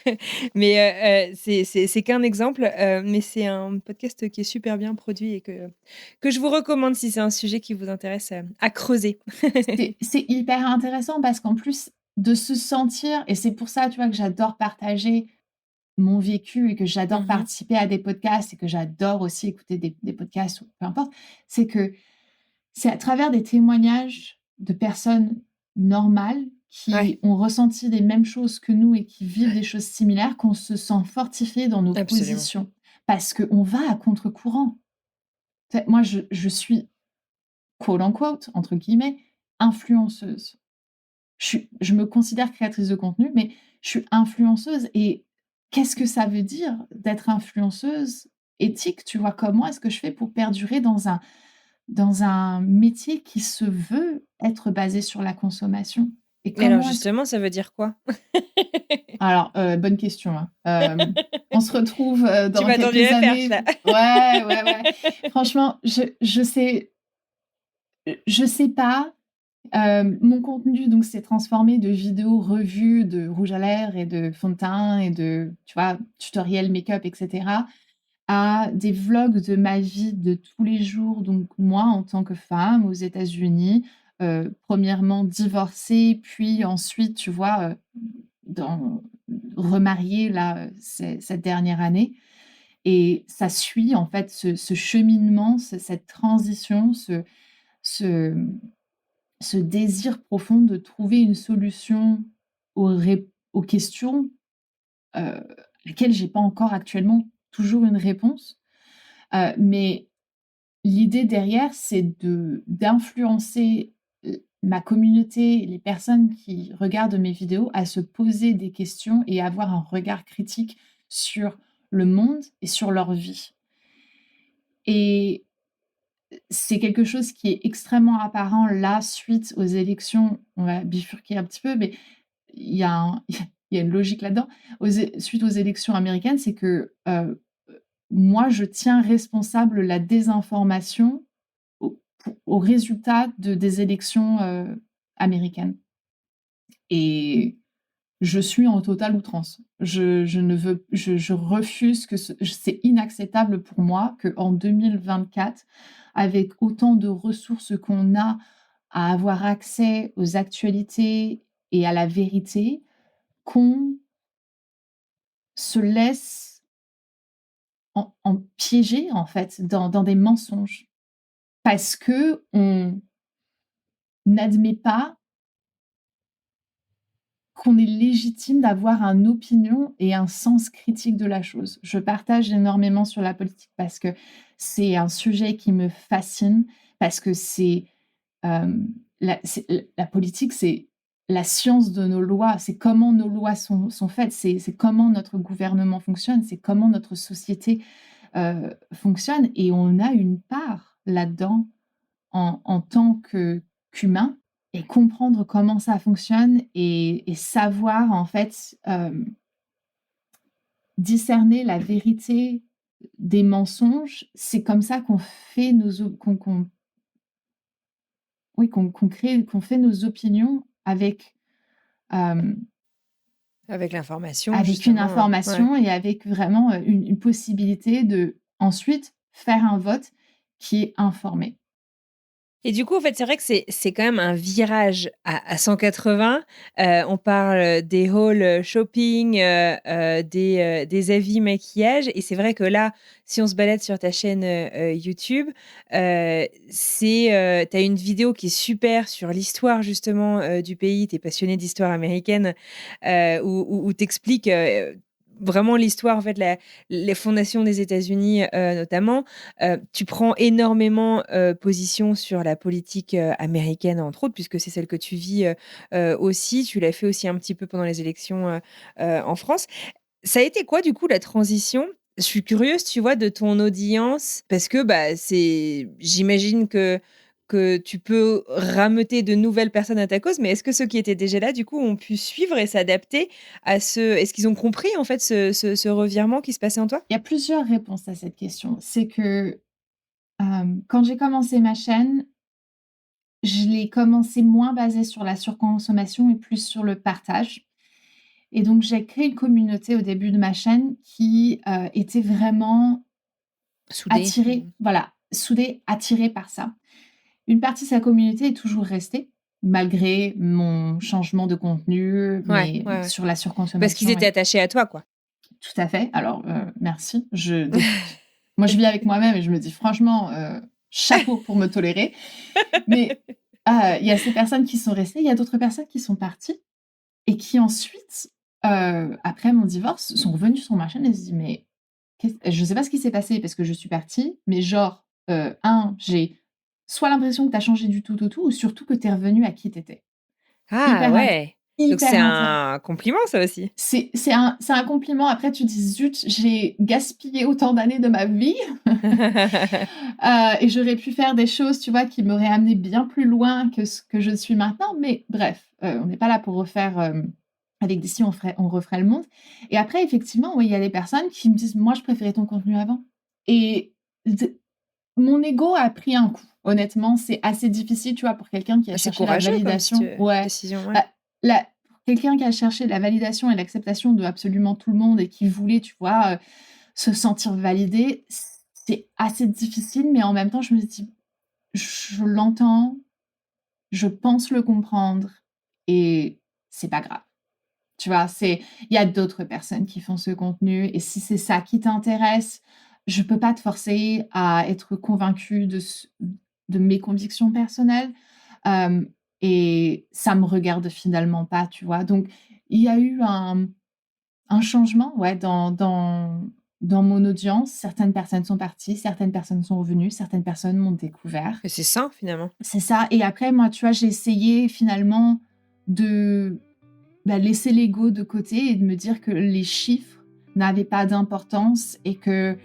mais c'est qu'un exemple, mais c'est un podcast qui est super bien produit et que je vous recommande si c'est un sujet qui vous intéresse, à creuser. C'est hyper intéressant parce qu'en plus de se sentir, et c'est pour ça, tu vois, que j'adore partager mon vécu et que j'adore Mmh. participer à des podcasts et que j'adore aussi écouter des podcasts ou peu importe, c'est que c'est à travers des témoignages de personnes normales Ouais, qui ont ressenti les mêmes choses que nous et qui vivent des choses similaires qu'on se sent fortifié dans nos absolument. positions. Parce qu'on va à contre-courant. Tu sais, moi, je suis quote unquote, entre guillemets, influenceuse. Je me considère créatrice de contenu, mais je suis influenceuse et qu'est-ce que ça veut dire d'être influenceuse éthique, tu vois? Comment est-ce que je fais pour perdurer dans un métier qui se veut être basé sur la consommation? Et Mais alors comment est-ce justement, ça veut dire quoi? alors, bonne question, hein. On se retrouve, Tu dans m'as tendu quelques la perche années. là. Ouais, ouais, ouais. Franchement, je sais pas. Mon contenu donc s'est transformé de vidéos revues de rouge à lèvres et de fond de teint et de, tu vois, tutoriels make-up et cetera, à des vlogs de ma vie de tous les jours. Donc moi, en tant que femme aux États-Unis, 1°, divorcée, puis ensuite, tu vois, dans remariée là, cette dernière année et ça suit en fait ce cheminement, cette transition, ce ce désir profond de trouver une solution aux questions, auxquelles j'ai pas encore actuellement toujours une réponse. Mais l'idée derrière, c'est d'influencer ma communauté, les personnes qui regardent mes vidéos à se poser des questions et avoir un regard critique sur le monde et sur leur vie. Et c'est quelque chose qui est extrêmement apparent là, suite aux élections. On va bifurquer un petit peu, mais il y a un il y a une logique là-dedans. Suite aux élections américaines, c'est que, moi, je tiens responsable la désinformation au résultat des élections, américaines et je suis en totale outrance. Je ne veux je refuse que c'est inacceptable pour moi qu'en 2024, avec autant de ressources qu'on a à avoir accès aux actualités et à la vérité, qu'on se laisse en piéger, en fait, dans des mensonges. Parce qu'on n'admet pas qu'on est légitime d'avoir une opinion et un sens critique de la chose. Je partage énormément sur la politique parce que c'est un sujet qui me fascine, parce que la politique, c'est la science de nos lois, c'est comment nos lois sont faites, c'est comment notre gouvernement fonctionne, c'est comment notre société fonctionne et on a une part là-dedans en tant qu'humain et comprendre comment ça fonctionne et savoir en fait discerner la vérité des mensonges, c'est comme ça qu'on fait oui, qu'on fait nos opinions avec, Avec l'information avec une justement, ouais. information et avec vraiment une possibilité de ensuite faire un vote qui est informé. Et du coup, en fait, c'est vrai que c'est quand même un virage à 180. On parle des hauls, shopping, des avis maquillage et c'est vrai que là, si on se balade sur ta chaîne, YouTube, tu as une vidéo qui est super sur l'histoire justement, du pays. Tu es passionnée d'histoire américaine, où tu expliques, vraiment l'histoire, en fait, les fondations des États-Unis, notamment. Tu prends énormément, position sur la politique, américaine, entre autres, puisque c'est celle que tu vis, aussi. Tu l'as fait aussi un petit peu pendant les élections, en France. Ça a été quoi, du coup, la transition? Je suis curieuse, tu vois, de ton audience parce que, bah, j'imagine que tu peux rameuter de nouvelles personnes à ta cause, mais est-ce que ceux qui étaient déjà là, du coup, ont pu suivre et s'adapter à est-ce qu'ils ont compris, en fait, ce revirement qui se passait en toi? Il y a plusieurs réponses à cette question. C'est que, quand j'ai commencé ma chaîne, je l'ai commencé moins basée sur la surconsommation et plus sur le partage et donc j'ai créé une communauté au début de ma chaîne qui, était vraiment Soudés? attirée, voilà, soudée, attirée par ça. Une partie de sa communauté est toujours restée, malgré mon changement de contenu, Ouais, mais ouais, ouais. sur la Parce qu'ils surconsommation étaient et attachés à toi, quoi. tout à fait. Alors, merci. Moi, je vis avec moi-même et je me dis franchement, chapeau pour me tolérer. Mais, il y a ces personnes qui sont restées, il y a d'autres personnes qui sont parties et qui ensuite, après mon divorce, sont revenues sur ma chaîne et se disent: «Mais je ne sais pas ce qui s'est passé parce que je suis partie, mais genre, 1, j'ai soit l'impression que tu as changé du tout au tout ou surtout que tu es revenu à qui tu étais. Ah Hyper int ouais! Donc c'est hyper intér un compliment ça aussi? c'est un compliment. Après tu dis: «Zut, j'ai gaspillé autant d'années de ma vie, et j'aurais pu faire des choses, tu vois, qui m'auraient amené bien plus loin que ce que je suis maintenant». Mais bref, on n'est pas là pour refaire, avec d'ici on referait le monde. Et après effectivement, oui, il y a des personnes qui me disent: «Moi, je préférais ton contenu avant». Et d mon ego a pris un coup. Honnêtement, c'est assez difficile, tu vois, pour quelqu'un qui a Bah, c'est cherché la courageux comme validation. Ouais, décision, ouais. bah, la quelqu'un qui a cherché la validation et l'acceptation de absolument tout le monde et qui voulait, tu vois, se sentir validé, c'est assez difficile, mais en même temps, je me dis: «Je l'entends, je pense le comprendre et c'est pas grave». Tu vois? Il y a d'autres personnes qui font ce contenu et si c'est ça qui t'intéresse, je peux pas te forcer à être convaincu de mes convictions personnelles, hem et ça me regarde finalement pas, tu vois? Donc il y a eu un changement, ouais, dans mon audience. Certaines personnes sont parties, certaines personnes sont revenues, certaines personnes m'ont découvert. Et c'est sain finalement. C'est ça. Et après moi, tu vois, j'ai essayé finalement de laisser l'ego de côté et de me dire que les chiffres n'avaient pas d'importance et que,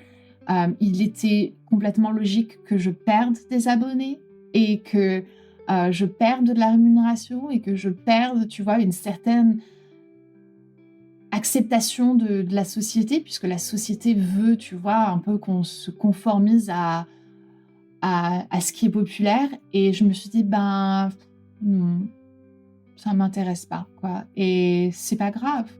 il était complètement logique que je perde des abonnés et que, je perde de la rémunération et que je perde, tu vois, une certaine acceptation de la société puisque la société veut, tu vois, un peu qu'on se conformise à ce qui est populaire. Et je me suis dit: «Ben, non, ça m'intéresse pas, quoi et c'est pas grave».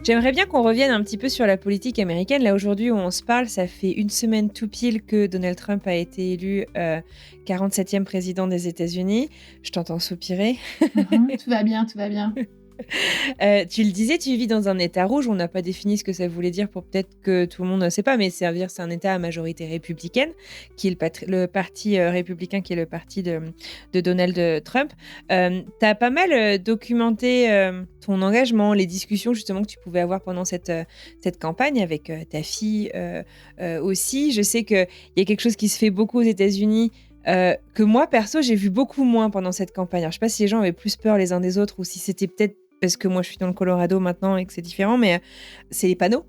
J'aimerais bien qu'on revienne un petit peu sur la politique américaine. Là, aujourd'hui où on se parle, ça fait une semaine tout pile que Donald Trump a été élu 47e président des États-Unis. Je t'entends soupirer. Tout va bien, tout va bien. Tu le disais, tu vis dans un État rouge. On n'a pas défini ce que ça voulait dire pour peut-être que tout le monde ne sait pas, mais c'est un État à majorité républicaine, qui est le parti républicain, qui est le parti de Donald Trump. Tu as pas mal documenté ton engagement, les discussions justement que tu pouvais avoir pendant cette campagne avec ta fille aussi. Je sais qu'il y a quelque chose qui se fait beaucoup aux États-Unis. Que moi, perso, j'ai vu beaucoup moins pendant cette campagne. Alors, je ne sais pas si les gens avaient plus peur les uns des autres ou si c'était peut-être parce que moi, je suis dans le Colorado maintenant et que c'est différent, mais c'est les panneaux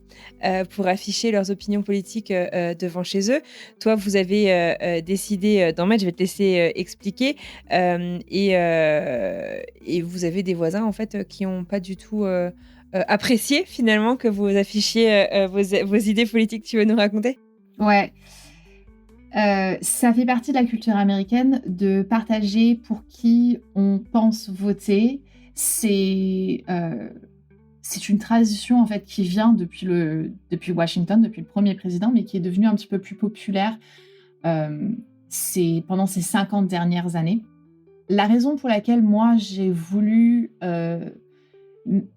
pour afficher leurs opinions politiques devant chez eux. Toi, vous avez décidé d'en mettre, je vais te laisser expliquer. Et vous avez des voisins, en fait, qui n'ont pas du tout apprécié, finalement, que vous affichiez vos idées politiques. Tu veux nous raconter ? Ouais. Ça fait partie de la culture américaine de partager pour qui on pense voter. C'est une tradition en fait qui vient depuis Washington, depuis le premier président, mais qui est devenue un petit peu plus populaire pendant ces 50 dernières années. La raison pour laquelle moi j'ai voulu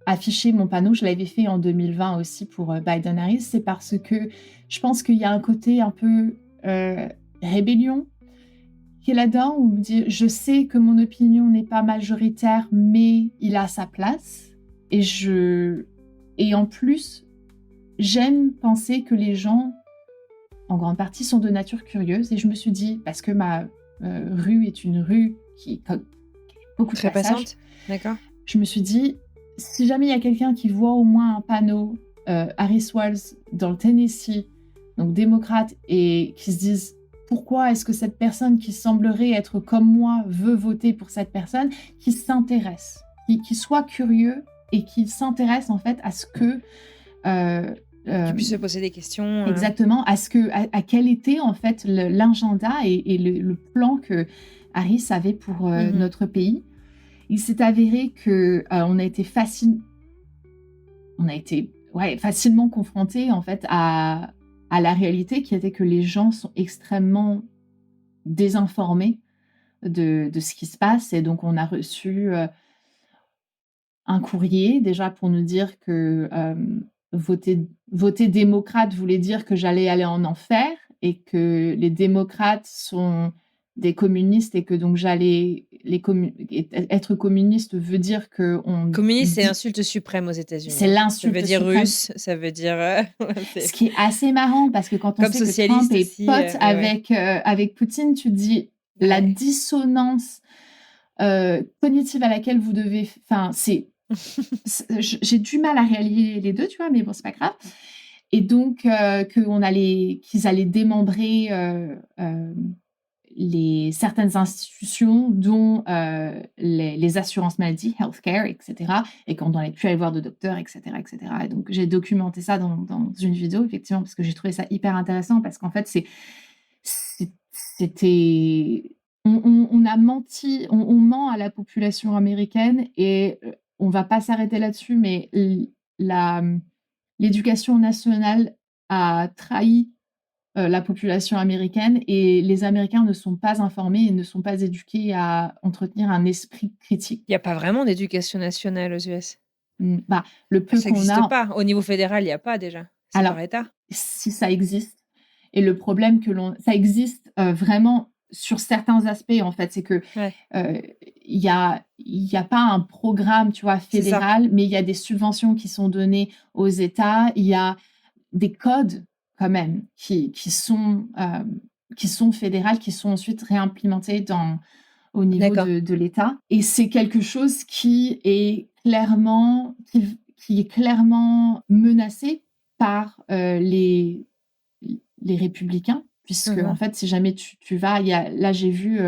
afficher mon panneau, je l'avais fait en 2020 aussi pour Biden-Harris, c'est parce que je pense qu'il y a un côté un peu rébellion qui est là-dedans, où je sais que mon opinion n'est pas majoritaire, mais il a sa place. Et en plus, j'aime penser que les gens, en grande partie, sont de nature curieuse. Et je me suis dit, parce que ma rue est une rue qui a beaucoup de très passages, passante, d'accord. Je me suis dit, si jamais il y a quelqu'un qui voit au moins un panneau Harris Walz dans le Tennessee, donc démocrate, et qui se disent pourquoi est-ce que cette personne qui semblerait être comme moi veut voter pour cette personne, qui s'intéresse, qui soit curieux et qui s'intéresse en fait à ce que tu puisses se poser des questions. Exactement, à quel était en fait l'agenda et le plan que Harris avait pour notre pays. Il s'est avéré que on a été facilement confrontés en fait à la réalité qui était que les gens sont extrêmement désinformés de ce qui se passe. Et donc on a reçu un courrier déjà pour nous dire que voter démocrate voulait dire que j'allais aller en enfer et que les démocrates sont des communistes et que donc être communiste veut dire que Communiste, c'est l'insulte suprême aux États-Unis. C'est l'insulte Ça veut dire suprême. russe, ça veut dire. Ce qui est assez marrant parce que quand on Comme sait que socialiste Trump est aussi, pote ouais. avec Poutine, tu te dis la Ouais. dissonance cognitive à laquelle vous devez. Enfin, j'ai du mal à réaliser les deux, tu vois, mais bon, c'est pas grave. Et donc, qu'ils allaient démembrer certaines institutions, dont les assurances maladie, healthcare, etc., et qu'on n'allait plus aller voir de docteur, etc., etc. Et donc, j'ai documenté ça dans une vidéo, effectivement, parce que j'ai trouvé ça hyper intéressant, parce qu'en fait, c'était... On a menti, on ment à la population américaine, et on va pas s'arrêter là-dessus, mais l'éducation nationale a trahi la population américaine, et les Américains ne sont pas informés et ne sont pas éduqués à entretenir un esprit critique. Il n'y a pas vraiment d'éducation nationale aux US. Le peu Ça qu'on n'existe a... pas. Au niveau fédéral, il n'y a pas déjà. C'est Alors, par État. si ça existe, et le problème ça existe vraiment sur certains aspects, en fait, c'est que Ouais. il y a pas un programme, tu vois, fédéral, mais il y a des subventions qui sont données aux États, il y a des codes quand même qui sont fédérales, qui sont ensuite réimplémentés au niveau D'accord. de l'État. Et c'est quelque chose qui est clairement menacé par les républicains, puisque en fait, si jamais tu vas, là j'ai vu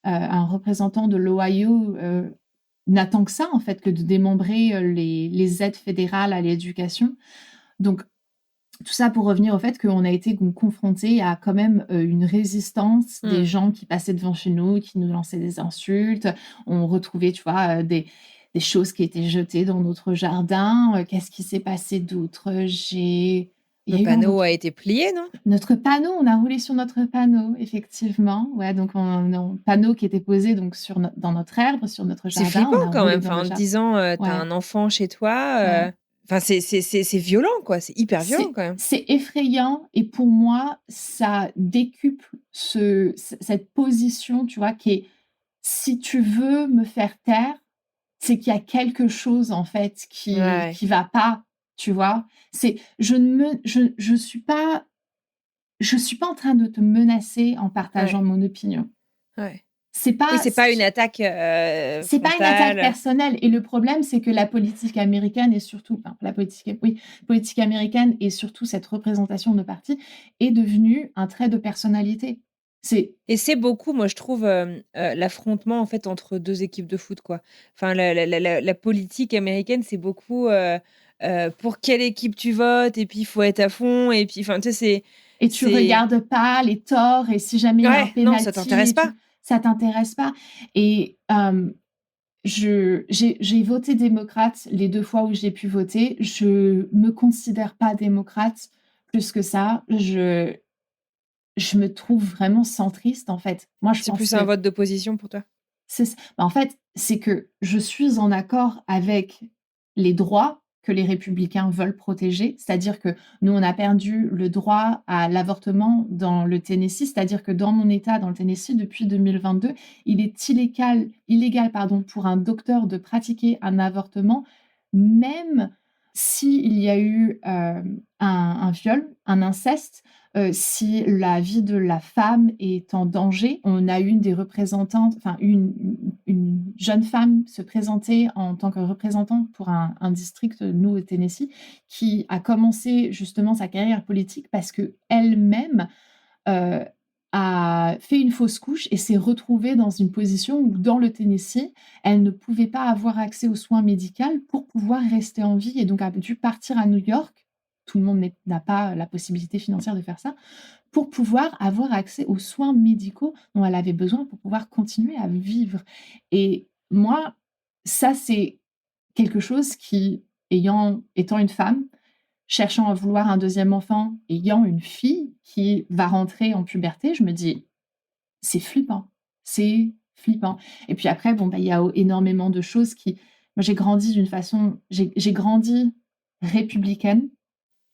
un représentant de l'Ohio n'attend que ça, en fait, que de démembrer les aides fédérales à l'éducation. Donc, tout ça pour revenir au fait qu'on a été confrontés à quand même une résistance des gens qui passaient devant chez nous, qui nous lançaient des insultes. On retrouvait, tu vois, des choses qui étaient jetées dans notre jardin. Qu'est-ce qui s'est passé d'autre? Le panneau a été plié, non? Notre panneau, on a roulé sur notre panneau, effectivement. Ouais, donc un panneau qui était posé donc dans notre herbe, sur notre jardin. C'est flippant quand même. Enfin, en te disant, Ouais. t'as un enfant chez toi. Ouais. Enfin, c'est violent, quoi. C'est hyper violent quand même. C'est effrayant, et pour moi, ça décuple cette position, tu vois, qui est, si tu veux me faire taire, c'est qu'il y a quelque chose, en fait, qui va pas, tu vois. Je suis pas en train de te menacer en partageant mon opinion. Ouais. C'est pas une attaque c'est pas une attaque personnelle, et le problème, c'est que la politique américaine, et surtout la politique américaine, et surtout cette représentation de parti, est devenue un trait de personnalité. Et c'est beaucoup, moi je trouve, l'affrontement en fait entre 2 équipes de foot, quoi. Enfin la politique américaine, c'est beaucoup, pour quelle équipe tu votes, et puis il faut être à fond, et puis enfin tu sais, et tu regardes pas les torts, et si jamais il y a un penalty, non, ça t'intéresse pas. Ça t'intéresse pas. Et j'ai voté démocrate les 2 fois où j'ai pu voter. Je me considère pas démocrate plus que ça. Je me trouve vraiment centriste, en fait. Moi, je C'est pense plus un vote d'opposition pour toi? En fait, c'est que je suis en accord avec les droits que les républicains veulent protéger. C'est-à-dire que nous, on a perdu le droit à l'avortement dans le Tennessee. C'est-à-dire que dans mon État, dans le Tennessee, depuis 2022, il est illégal, pour un docteur de pratiquer un avortement, même s'il y a eu un viol, un inceste, si la vie de la femme est en danger. On a une des représentantes, une jeune femme se présenter en tant que représentante pour un district, nous, au Tennessee, qui a commencé justement sa carrière politique parce qu'elle-même a fait une fausse couche et s'est retrouvée dans une position où, dans le Tennessee, elle ne pouvait pas avoir accès aux soins médicaux pour pouvoir rester en vie, et donc a dû partir à New York. Tout le monde n'a pas la possibilité financière de faire ça, pour pouvoir avoir accès aux soins médicaux dont elle avait besoin pour pouvoir continuer à vivre. Et moi, ça, c'est quelque chose qui, étant une femme, cherchant à vouloir un 2e enfant, ayant une fille qui va rentrer en puberté, je me dis: «C'est flippant, c'est flippant». Et puis après, il y a énormément de choses qui... Moi, j'ai grandi j'ai grandi républicaine.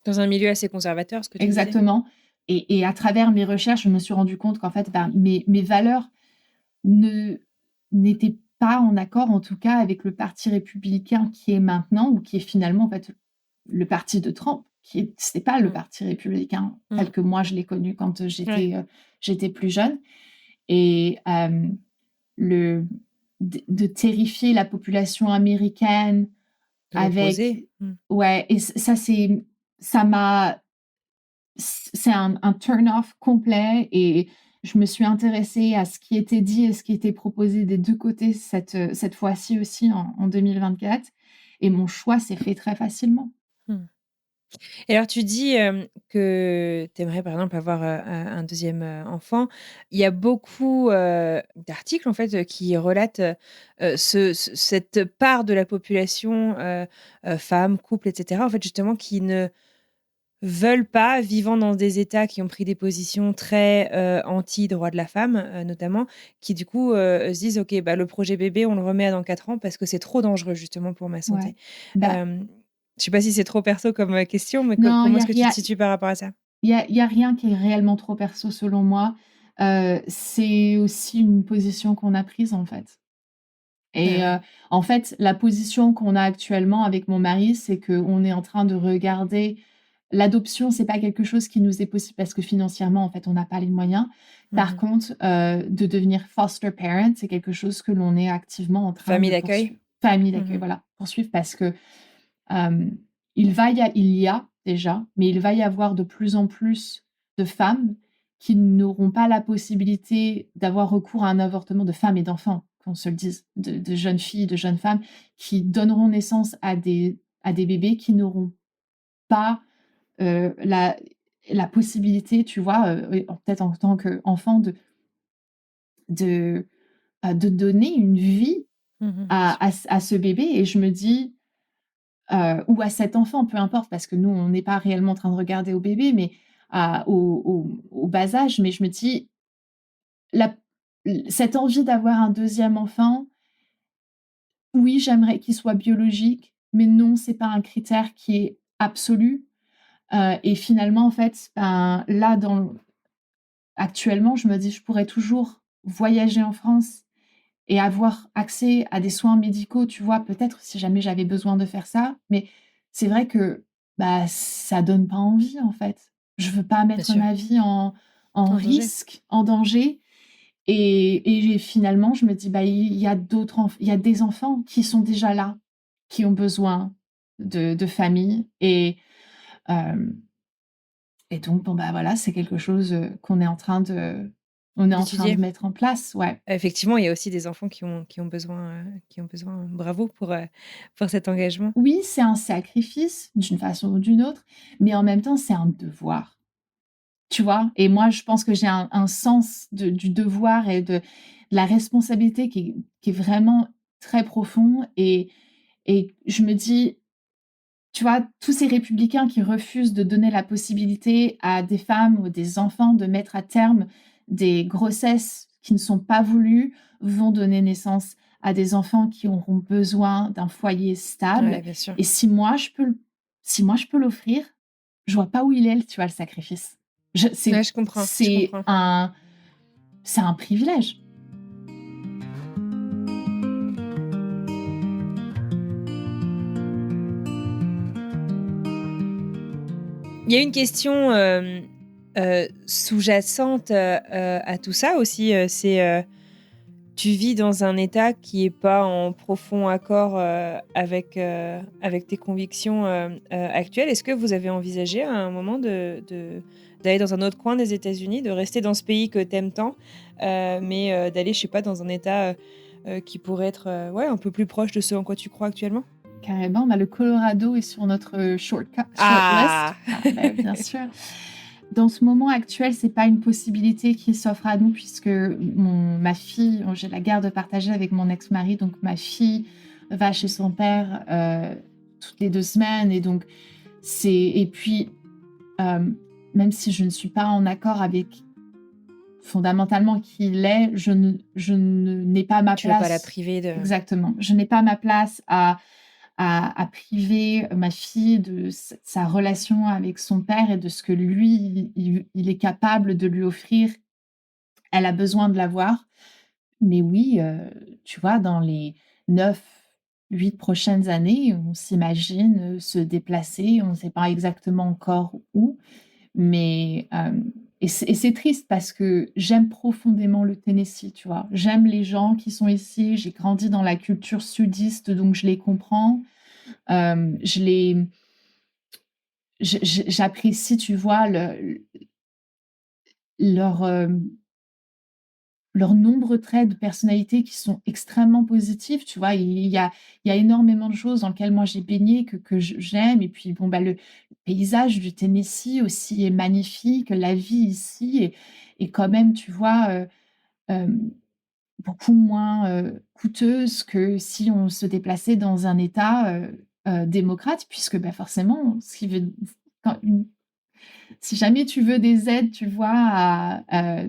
Dans un milieu assez conservateur, ce que tu disais? Exactement. et à travers mes recherches, je me suis rendu compte qu'en fait, mes valeurs n'étaient pas en accord, en tout cas, avec le parti républicain qui est maintenant, ou qui est finalement, en fait, le parti de Trump. C'était pas le parti républicain tel que moi je l'ai connu quand j'étais plus jeune. Et de terrifier la population américaine avec... Ouais, et c'est un turn-off complet, et je me suis intéressée à ce qui était dit et ce qui était proposé des deux côtés cette fois-ci aussi en 2024, et mon choix s'est fait très facilement. Et alors tu dis, que tu aimerais par exemple avoir, un 2e, enfant. Il y a beaucoup, d'articles en fait, qui relatent, cette part de la population, femmes, couples et cetera, en fait justement qui ne veulent pas, vivant dans des États qui ont pris des positions très, anti-droits de la femme, notamment, qui du coup, se disent: «OK, bah, le projet bébé, on le remet à dans 4 ans parce que c'est trop dangereux justement pour ma santé». Ouais. Bah, Je sais pas si c'est trop perso comme, question, mais non, comment est-ce que tu te situes par rapport à ça? il y a rien qui est réellement trop perso selon moi. C'est aussi une position qu'on a prise, en fait. Et Ouais. en fait, la position qu'on a actuellement avec mon mari, c'est qu'on est en train de regarder l'adoption. C'est pas quelque chose qui nous est possible parce que financièrement, en fait, on n'a pas les moyens. Par Mmh. contre, de devenir foster parent, c'est quelque chose que l'on est activement en train Famille de d'accueil? poursuivre. Famille d'accueil, Mmh. voilà, poursuivre, parce que il y a déjà, mais il va y avoir de plus en plus de femmes qui n'auront pas la possibilité d'avoir recours à un avortement, de femmes et d'enfants, qu'on se le dise, de jeunes filles, de jeunes femmes qui donneront naissance à des bébés qui n'auront pas la possibilité, tu vois, peut-être en tant qu'enfant, de, de donner une vie Mmh. Bien sûr. à ce bébé. Et je me dis, ou à cet enfant, peu importe, parce que nous, on n'est pas réellement en train de regarder au bébé, mais au bas âge. Mais je me dis, la cette envie d'avoir un deuxième enfant, oui, j'aimerais qu'il soit biologique, mais non, c'est pas un critère qui est absolu. Et finalement, en fait, là, actuellement, je me dis: «Je pourrais toujours voyager en France et avoir accès à des soins médicaux», tu vois? Peut-être si jamais j'avais besoin de faire ça, mais c'est vrai que, ça donne pas envie, en fait. Je veux pas Bien mettre sûr. ma vie en En danger. risque, en danger, et finalement, je me dis: il y a des enfants qui sont déjà là, qui ont besoin de famille», hem et donc bon, voilà, c'est quelque chose, on est en train de D'étudier. mettre en place, ouais. Effectivement, il y a aussi des enfants qui ont besoin, bravo pour cet engagement. Oui, c'est un sacrifice d'une façon ou d'une autre, mais en même temps, c'est un devoir, tu vois? Et moi, je pense que j'ai un sens du devoir et de la responsabilité qui est vraiment très profond, et je me dis, tu vois, tous ces républicains qui refusent de donner la possibilité à des femmes ou des enfants de mettre à terme des grossesses qui ne sont pas voulues, vont donner naissance à des enfants qui auront besoin d'un foyer Ouais, stable. bien sûr. Et si moi je peux l'offrir, je vois pas où il est, tu vois, le sacrifice. Je Ouais, je comprends, je comprends. c'est un privilège. Il y a une question, sous-jacente, à tout ça aussi, tu vis dans un état qui est pas en profond accord, avec tes convictions, actuelles. Est-ce que vous avez envisagé à un moment d'aller dans un autre coin des États-Unis, de rester dans ce pays que tu aimes tant, mais d'aller, je sais pas, dans un état, qui pourrait être, ouais, un peu plus proche de ce en quoi tu crois actuellement? Carrément, le Colorado est sur notre shortlist. Ah! Bien sûr. Dans ce moment actuel, c'est pas une possibilité qui s'offre à nous, puisque ma fille, j'ai la garde partagée avec mon ex-mari, donc ma fille va chez son père toutes les 2 semaines, et donc et puis euh, même si je ne suis pas en accord avec fondamentalement qui il est, je n'ai pas ma Tu veux pas la place. priver de Exactement, je n'ai pas ma place à priver ma fille de sa relation avec son père et de ce que lui, il est capable de lui offrir. Elle a besoin de l'avoir. Mais oui, tu vois, dans les 9, 8 prochaines années, on s'imagine, se déplacer. On ne sait pas exactement encore où, mais c'est triste parce que j'aime profondément le Tennessee, tu vois? J'aime les gens qui sont ici. J'ai grandi dans la culture sudiste, donc je les comprends. Je les j'apprécie, tu vois, leur, leurs nombreux traits de personnalité qui sont extrêmement positifs, tu vois? Il y a énormément de choses dans lesquelles moi j'ai baigné que j'aime et puis bon, bah, le paysage du Tennessee aussi est magnifique. La vie ici est quand même, tu vois, hem, beaucoup moins, coûteuse que si on se déplaçait dans un État, démocrate puisque, bah, forcément, ce qui veut quand si jamais tu veux des aides, tu vois, à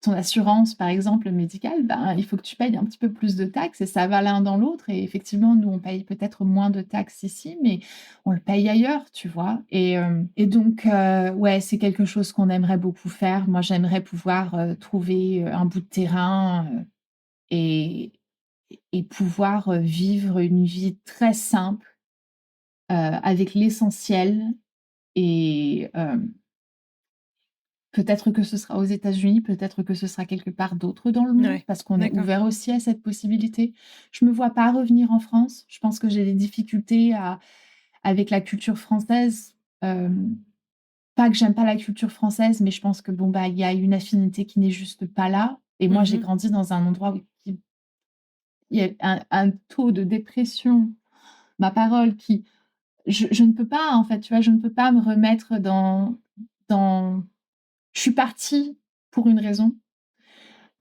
ton assurance, par exemple, médicale, ben, il faut que tu payes un petit peu plus de taxes et ça va l'un dans l'autre et effectivement, nous, on paye peut-être moins de taxes ici, mais on le paye ailleurs, tu vois? Et donc ouais, c'est quelque chose qu'on aimerait beaucoup faire. Moi, j'aimerais pouvoir, trouver, un bout de terrain, et pouvoir, vivre une vie très simple, avec l'essentiel et peut-être que ce sera aux États-Unis, peut-être que ce sera quelque part d'autre dans le monde, Ouais, parce qu'on est d'accord. ouvert aussi à cette possibilité. Je me vois pas revenir en France. Je pense que j'ai des difficultés avec la culture française. Pas que j'aime pas la culture française, mais je pense que bon, bah, il y a une affinité qui n'est juste pas là et moi, j'ai Mmh. grandi dans un endroit où il y a un taux de dépression, ma parole, qui je ne peux pas, en fait, tu vois? Je ne peux pas me remettre dans je suis partie pour une raison.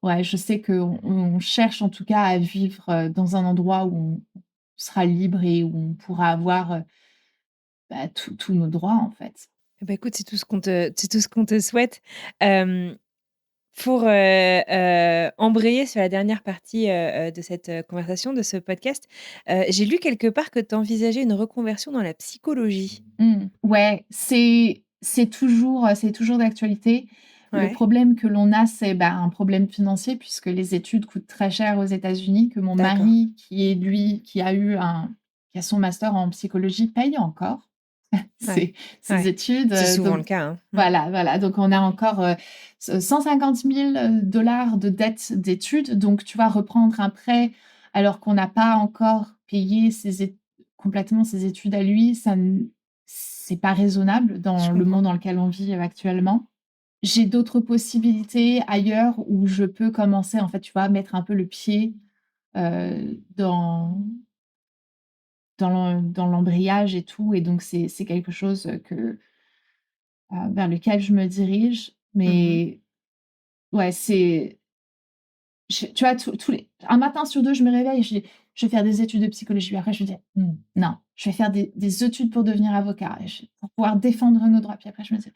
Ouais, je sais qu'on cherche en tout cas à vivre, dans un endroit où on sera libre et où on pourra avoir, bah, tous nos droits, en fait. Eh bah, écoute, c'est tout ce qu'on te souhaite. Hem, pour, embrayer sur la dernière partie, de cette, conversation, de ce podcast, j'ai lu quelque part que tu envisageais une reconversion dans la psychologie. Ouais, c'est toujours d'actualité. Le Ouais, problème que l'on a, c'est, bah, un problème financier puisque les études coûtent très cher aux États-Unis, que mon d'accord. mari qui est lui, qui a son master en psychologie paye encore Ouais, ses ouais. études, C'est souvent donc le cas, hein. voilà, donc on a encore, 150 000 de dettes d'études, donc tu vas reprendre un prêt alors qu'on n'a pas encore payé complètement ses études à lui, c'est pas raisonnable Je dans le comprends. monde dans lequel on vit, actuellement. J'ai d'autres possibilités ailleurs où je peux commencer, en fait, tu vois, mettre un peu le pied, dans dans l'embrayage et tout et donc c'est quelque chose, vers lequel je me dirige. Mmh. Mais ouais, tu vois, tous les un matin sur 2, je me réveille et je dis: «Je vais faire des études de psychologie». Puis après, je me dis: non, je vais faire des études pour devenir avocat et pour pouvoir défendre nos droits». Puis après, je me dis: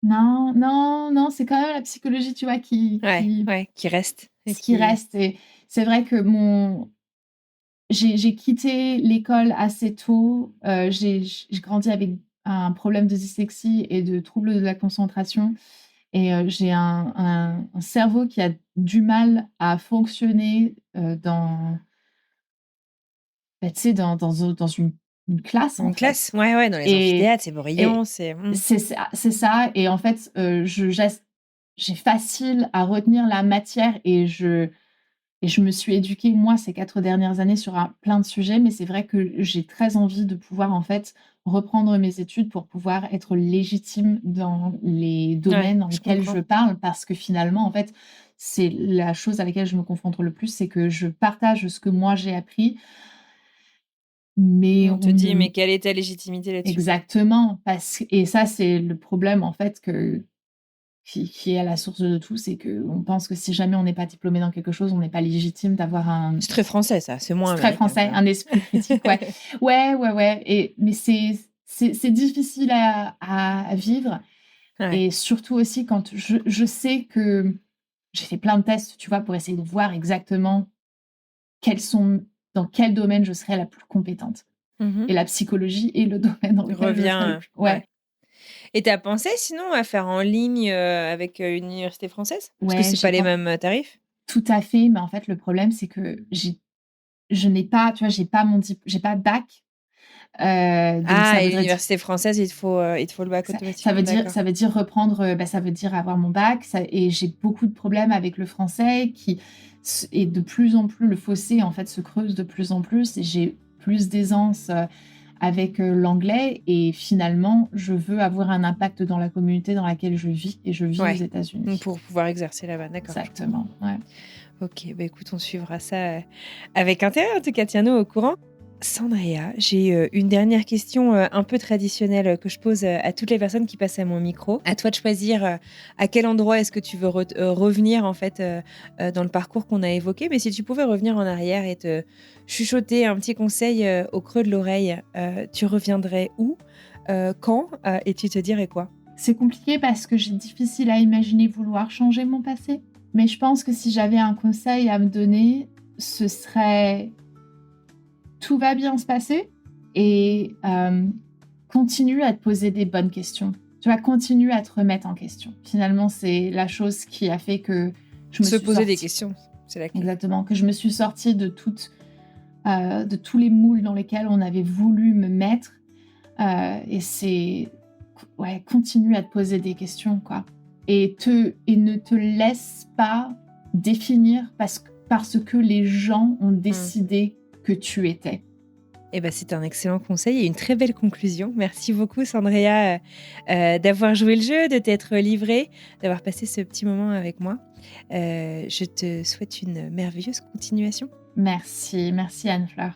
«Non, non, non, c'est quand même la psychologie, tu vois, Ouais, ouais, qui reste et ce qui qui reste». Et c'est vrai que j'ai quitté l'école assez tôt. J'ai grandi avec un problème de dyslexie et de troubles de la concentration et j'ai un cerveau qui a du mal à fonctionner, bah, tu sais, dans une classe, en une fait. classe? Ouais, ouais, dans les Et amphithéâtres, c'est bruyant, et c'est c'est ça et en fait, j'ai facile à retenir la matière et je me suis éduquée, moi, ces 4 dernières années sur plein de sujets, mais c'est vrai que j'ai très envie de pouvoir, en fait, reprendre mes études pour pouvoir être légitime dans les ouais, domaines dans je lesquels comprends. je parle. Parce que finalement, en fait, c'est la chose à laquelle je me confronte le plus, c'est que je partage ce que moi j'ai appris, mais On te on dit: ne «Mais quelle est ta légitimité là-dessus?» quoi. exactement, et ça, c'est le problème, en fait, qui est à la source de tout, c'est qu'on pense que si jamais on n'est pas diplômé dans quelque chose, on n'est pas légitime d'avoir un C'est très français ça, c'est moins c'est très américain français, quand un même. esprit critique, ouais. Ouais mais c'est difficile à vivre Ouais, et surtout aussi quand je sais que j'ai fait plein de tests, tu vois, pour essayer de voir exactement quels sont dans quel domaine je serais la plus compétente Et la psychologie est le domaine dans lequel je serai le plus... Ouais. Et tu as pensé sinon à faire en ligne avec une université française? Parce que c'est pas les mêmes tarifs? Tout à fait, mais en fait, le problème, c'est que je n'ai pas, tu vois, j'ai pas de bac. Donc ça et voudrait l'université française, il te faut le bac automatiquement. Ça veut dire reprendre, ça veut dire avoir mon bac. Et j'ai beaucoup de problèmes avec le français et de plus en plus, le fossé en fait se creuse de plus en plus. Et j'ai plus d'aisance avec l'anglais. Et finalement, je veux avoir un impact dans la communauté dans laquelle je vis. Et je vis aux États-Unis. Pour pouvoir exercer là-bas, d'accord. Exactement, ouais. Ok, bah écoute, on suivra ça avec intérêt. En tout cas, tiens-nous au courant. Sandrea, j'ai une dernière question un peu traditionnelle que je pose à toutes les personnes qui passent à mon micro. À toi de choisir à quel endroit est-ce que tu veux revenir en fait dans le parcours qu'on a évoqué. Mais si tu pouvais revenir en arrière et te chuchoter un petit conseil au creux de l'oreille, tu reviendrais où, quand et tu te dirais quoi? C'est compliqué parce que j'ai difficile à imaginer vouloir changer mon passé. Mais je pense que si j'avais un conseil à me donner, ce serait... Tout va bien se passer et continue à te poser des bonnes questions. Tu vas continuer à te remettre en question. Finalement, c'est la chose qui a fait que je me suis poser des questions, c'est la clé. Exactement, que je me suis sortie de tous les moules dans lesquels on avait voulu me mettre. Et c'est... Ouais, continue à te poser des questions, quoi. Et ne te laisse pas définir parce que les gens ont décidé que tu étais. Eh ben, c'est un excellent conseil et une très belle conclusion. Merci beaucoup, Sandrea, d'avoir joué le jeu, de t'être livrée, d'avoir passé ce petit moment avec moi. Je te souhaite une merveilleuse continuation. Merci Anne-Fleur.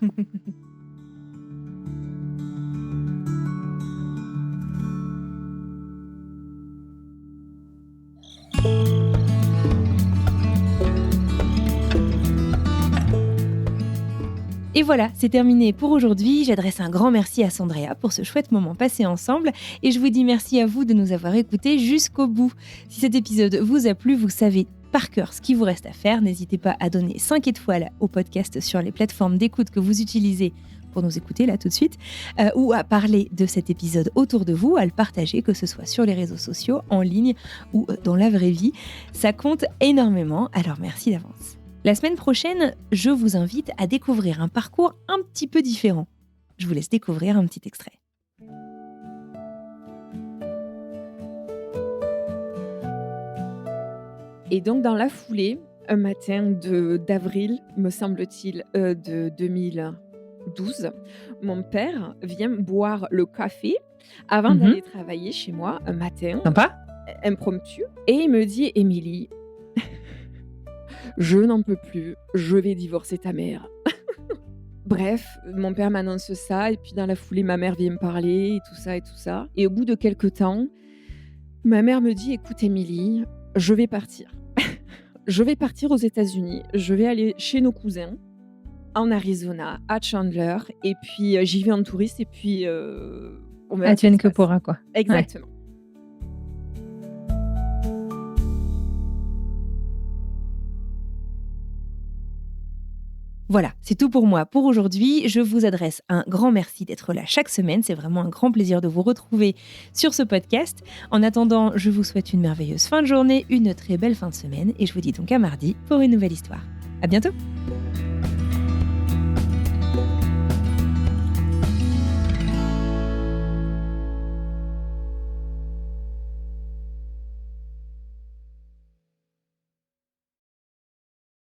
Et voilà, c'est terminé pour aujourd'hui. J'adresse un grand merci à Sandrea pour ce chouette moment passé ensemble et je vous dis merci à vous de nous avoir écoutés jusqu'au bout. Si cet épisode vous a plu, vous savez par cœur ce qu'il vous reste à faire. N'hésitez pas à donner 5 étoiles au podcast sur les plateformes d'écoute que vous utilisez pour nous écouter là tout de suite, ou à parler de cet épisode autour de vous, à le partager, que ce soit sur les réseaux sociaux, en ligne ou dans la vraie vie. Ça compte énormément, alors merci d'avance. La semaine prochaine, je vous invite à découvrir un parcours un petit peu différent. Je vous laisse découvrir un petit extrait. Et donc, dans la foulée, un matin d'avril, me semble-t-il, de 2012, mon père vient boire le café avant d'aller travailler chez moi un matin. Sympa. Impromptu. Et il me dit, Émilie, je n'en peux plus, je vais divorcer ta mère. Bref, mon père m'annonce ça, et puis dans la foulée, ma mère vient me parler, et tout ça. Et au bout de quelques temps, ma mère me dit, écoute Émilie, je vais partir. Je vais partir aux États-Unis, je vais aller chez nos cousins, en Arizona, à Chandler, et puis j'y vais en touriste, et puis on verra. Advienne que pourra, quoi. Exactement. Ouais. Voilà, c'est tout pour moi pour aujourd'hui. Je vous adresse un grand merci d'être là chaque semaine. C'est vraiment un grand plaisir de vous retrouver sur ce podcast. En attendant, je vous souhaite une merveilleuse fin de journée, une très belle fin de semaine et je vous dis donc à mardi pour une nouvelle histoire. À bientôt!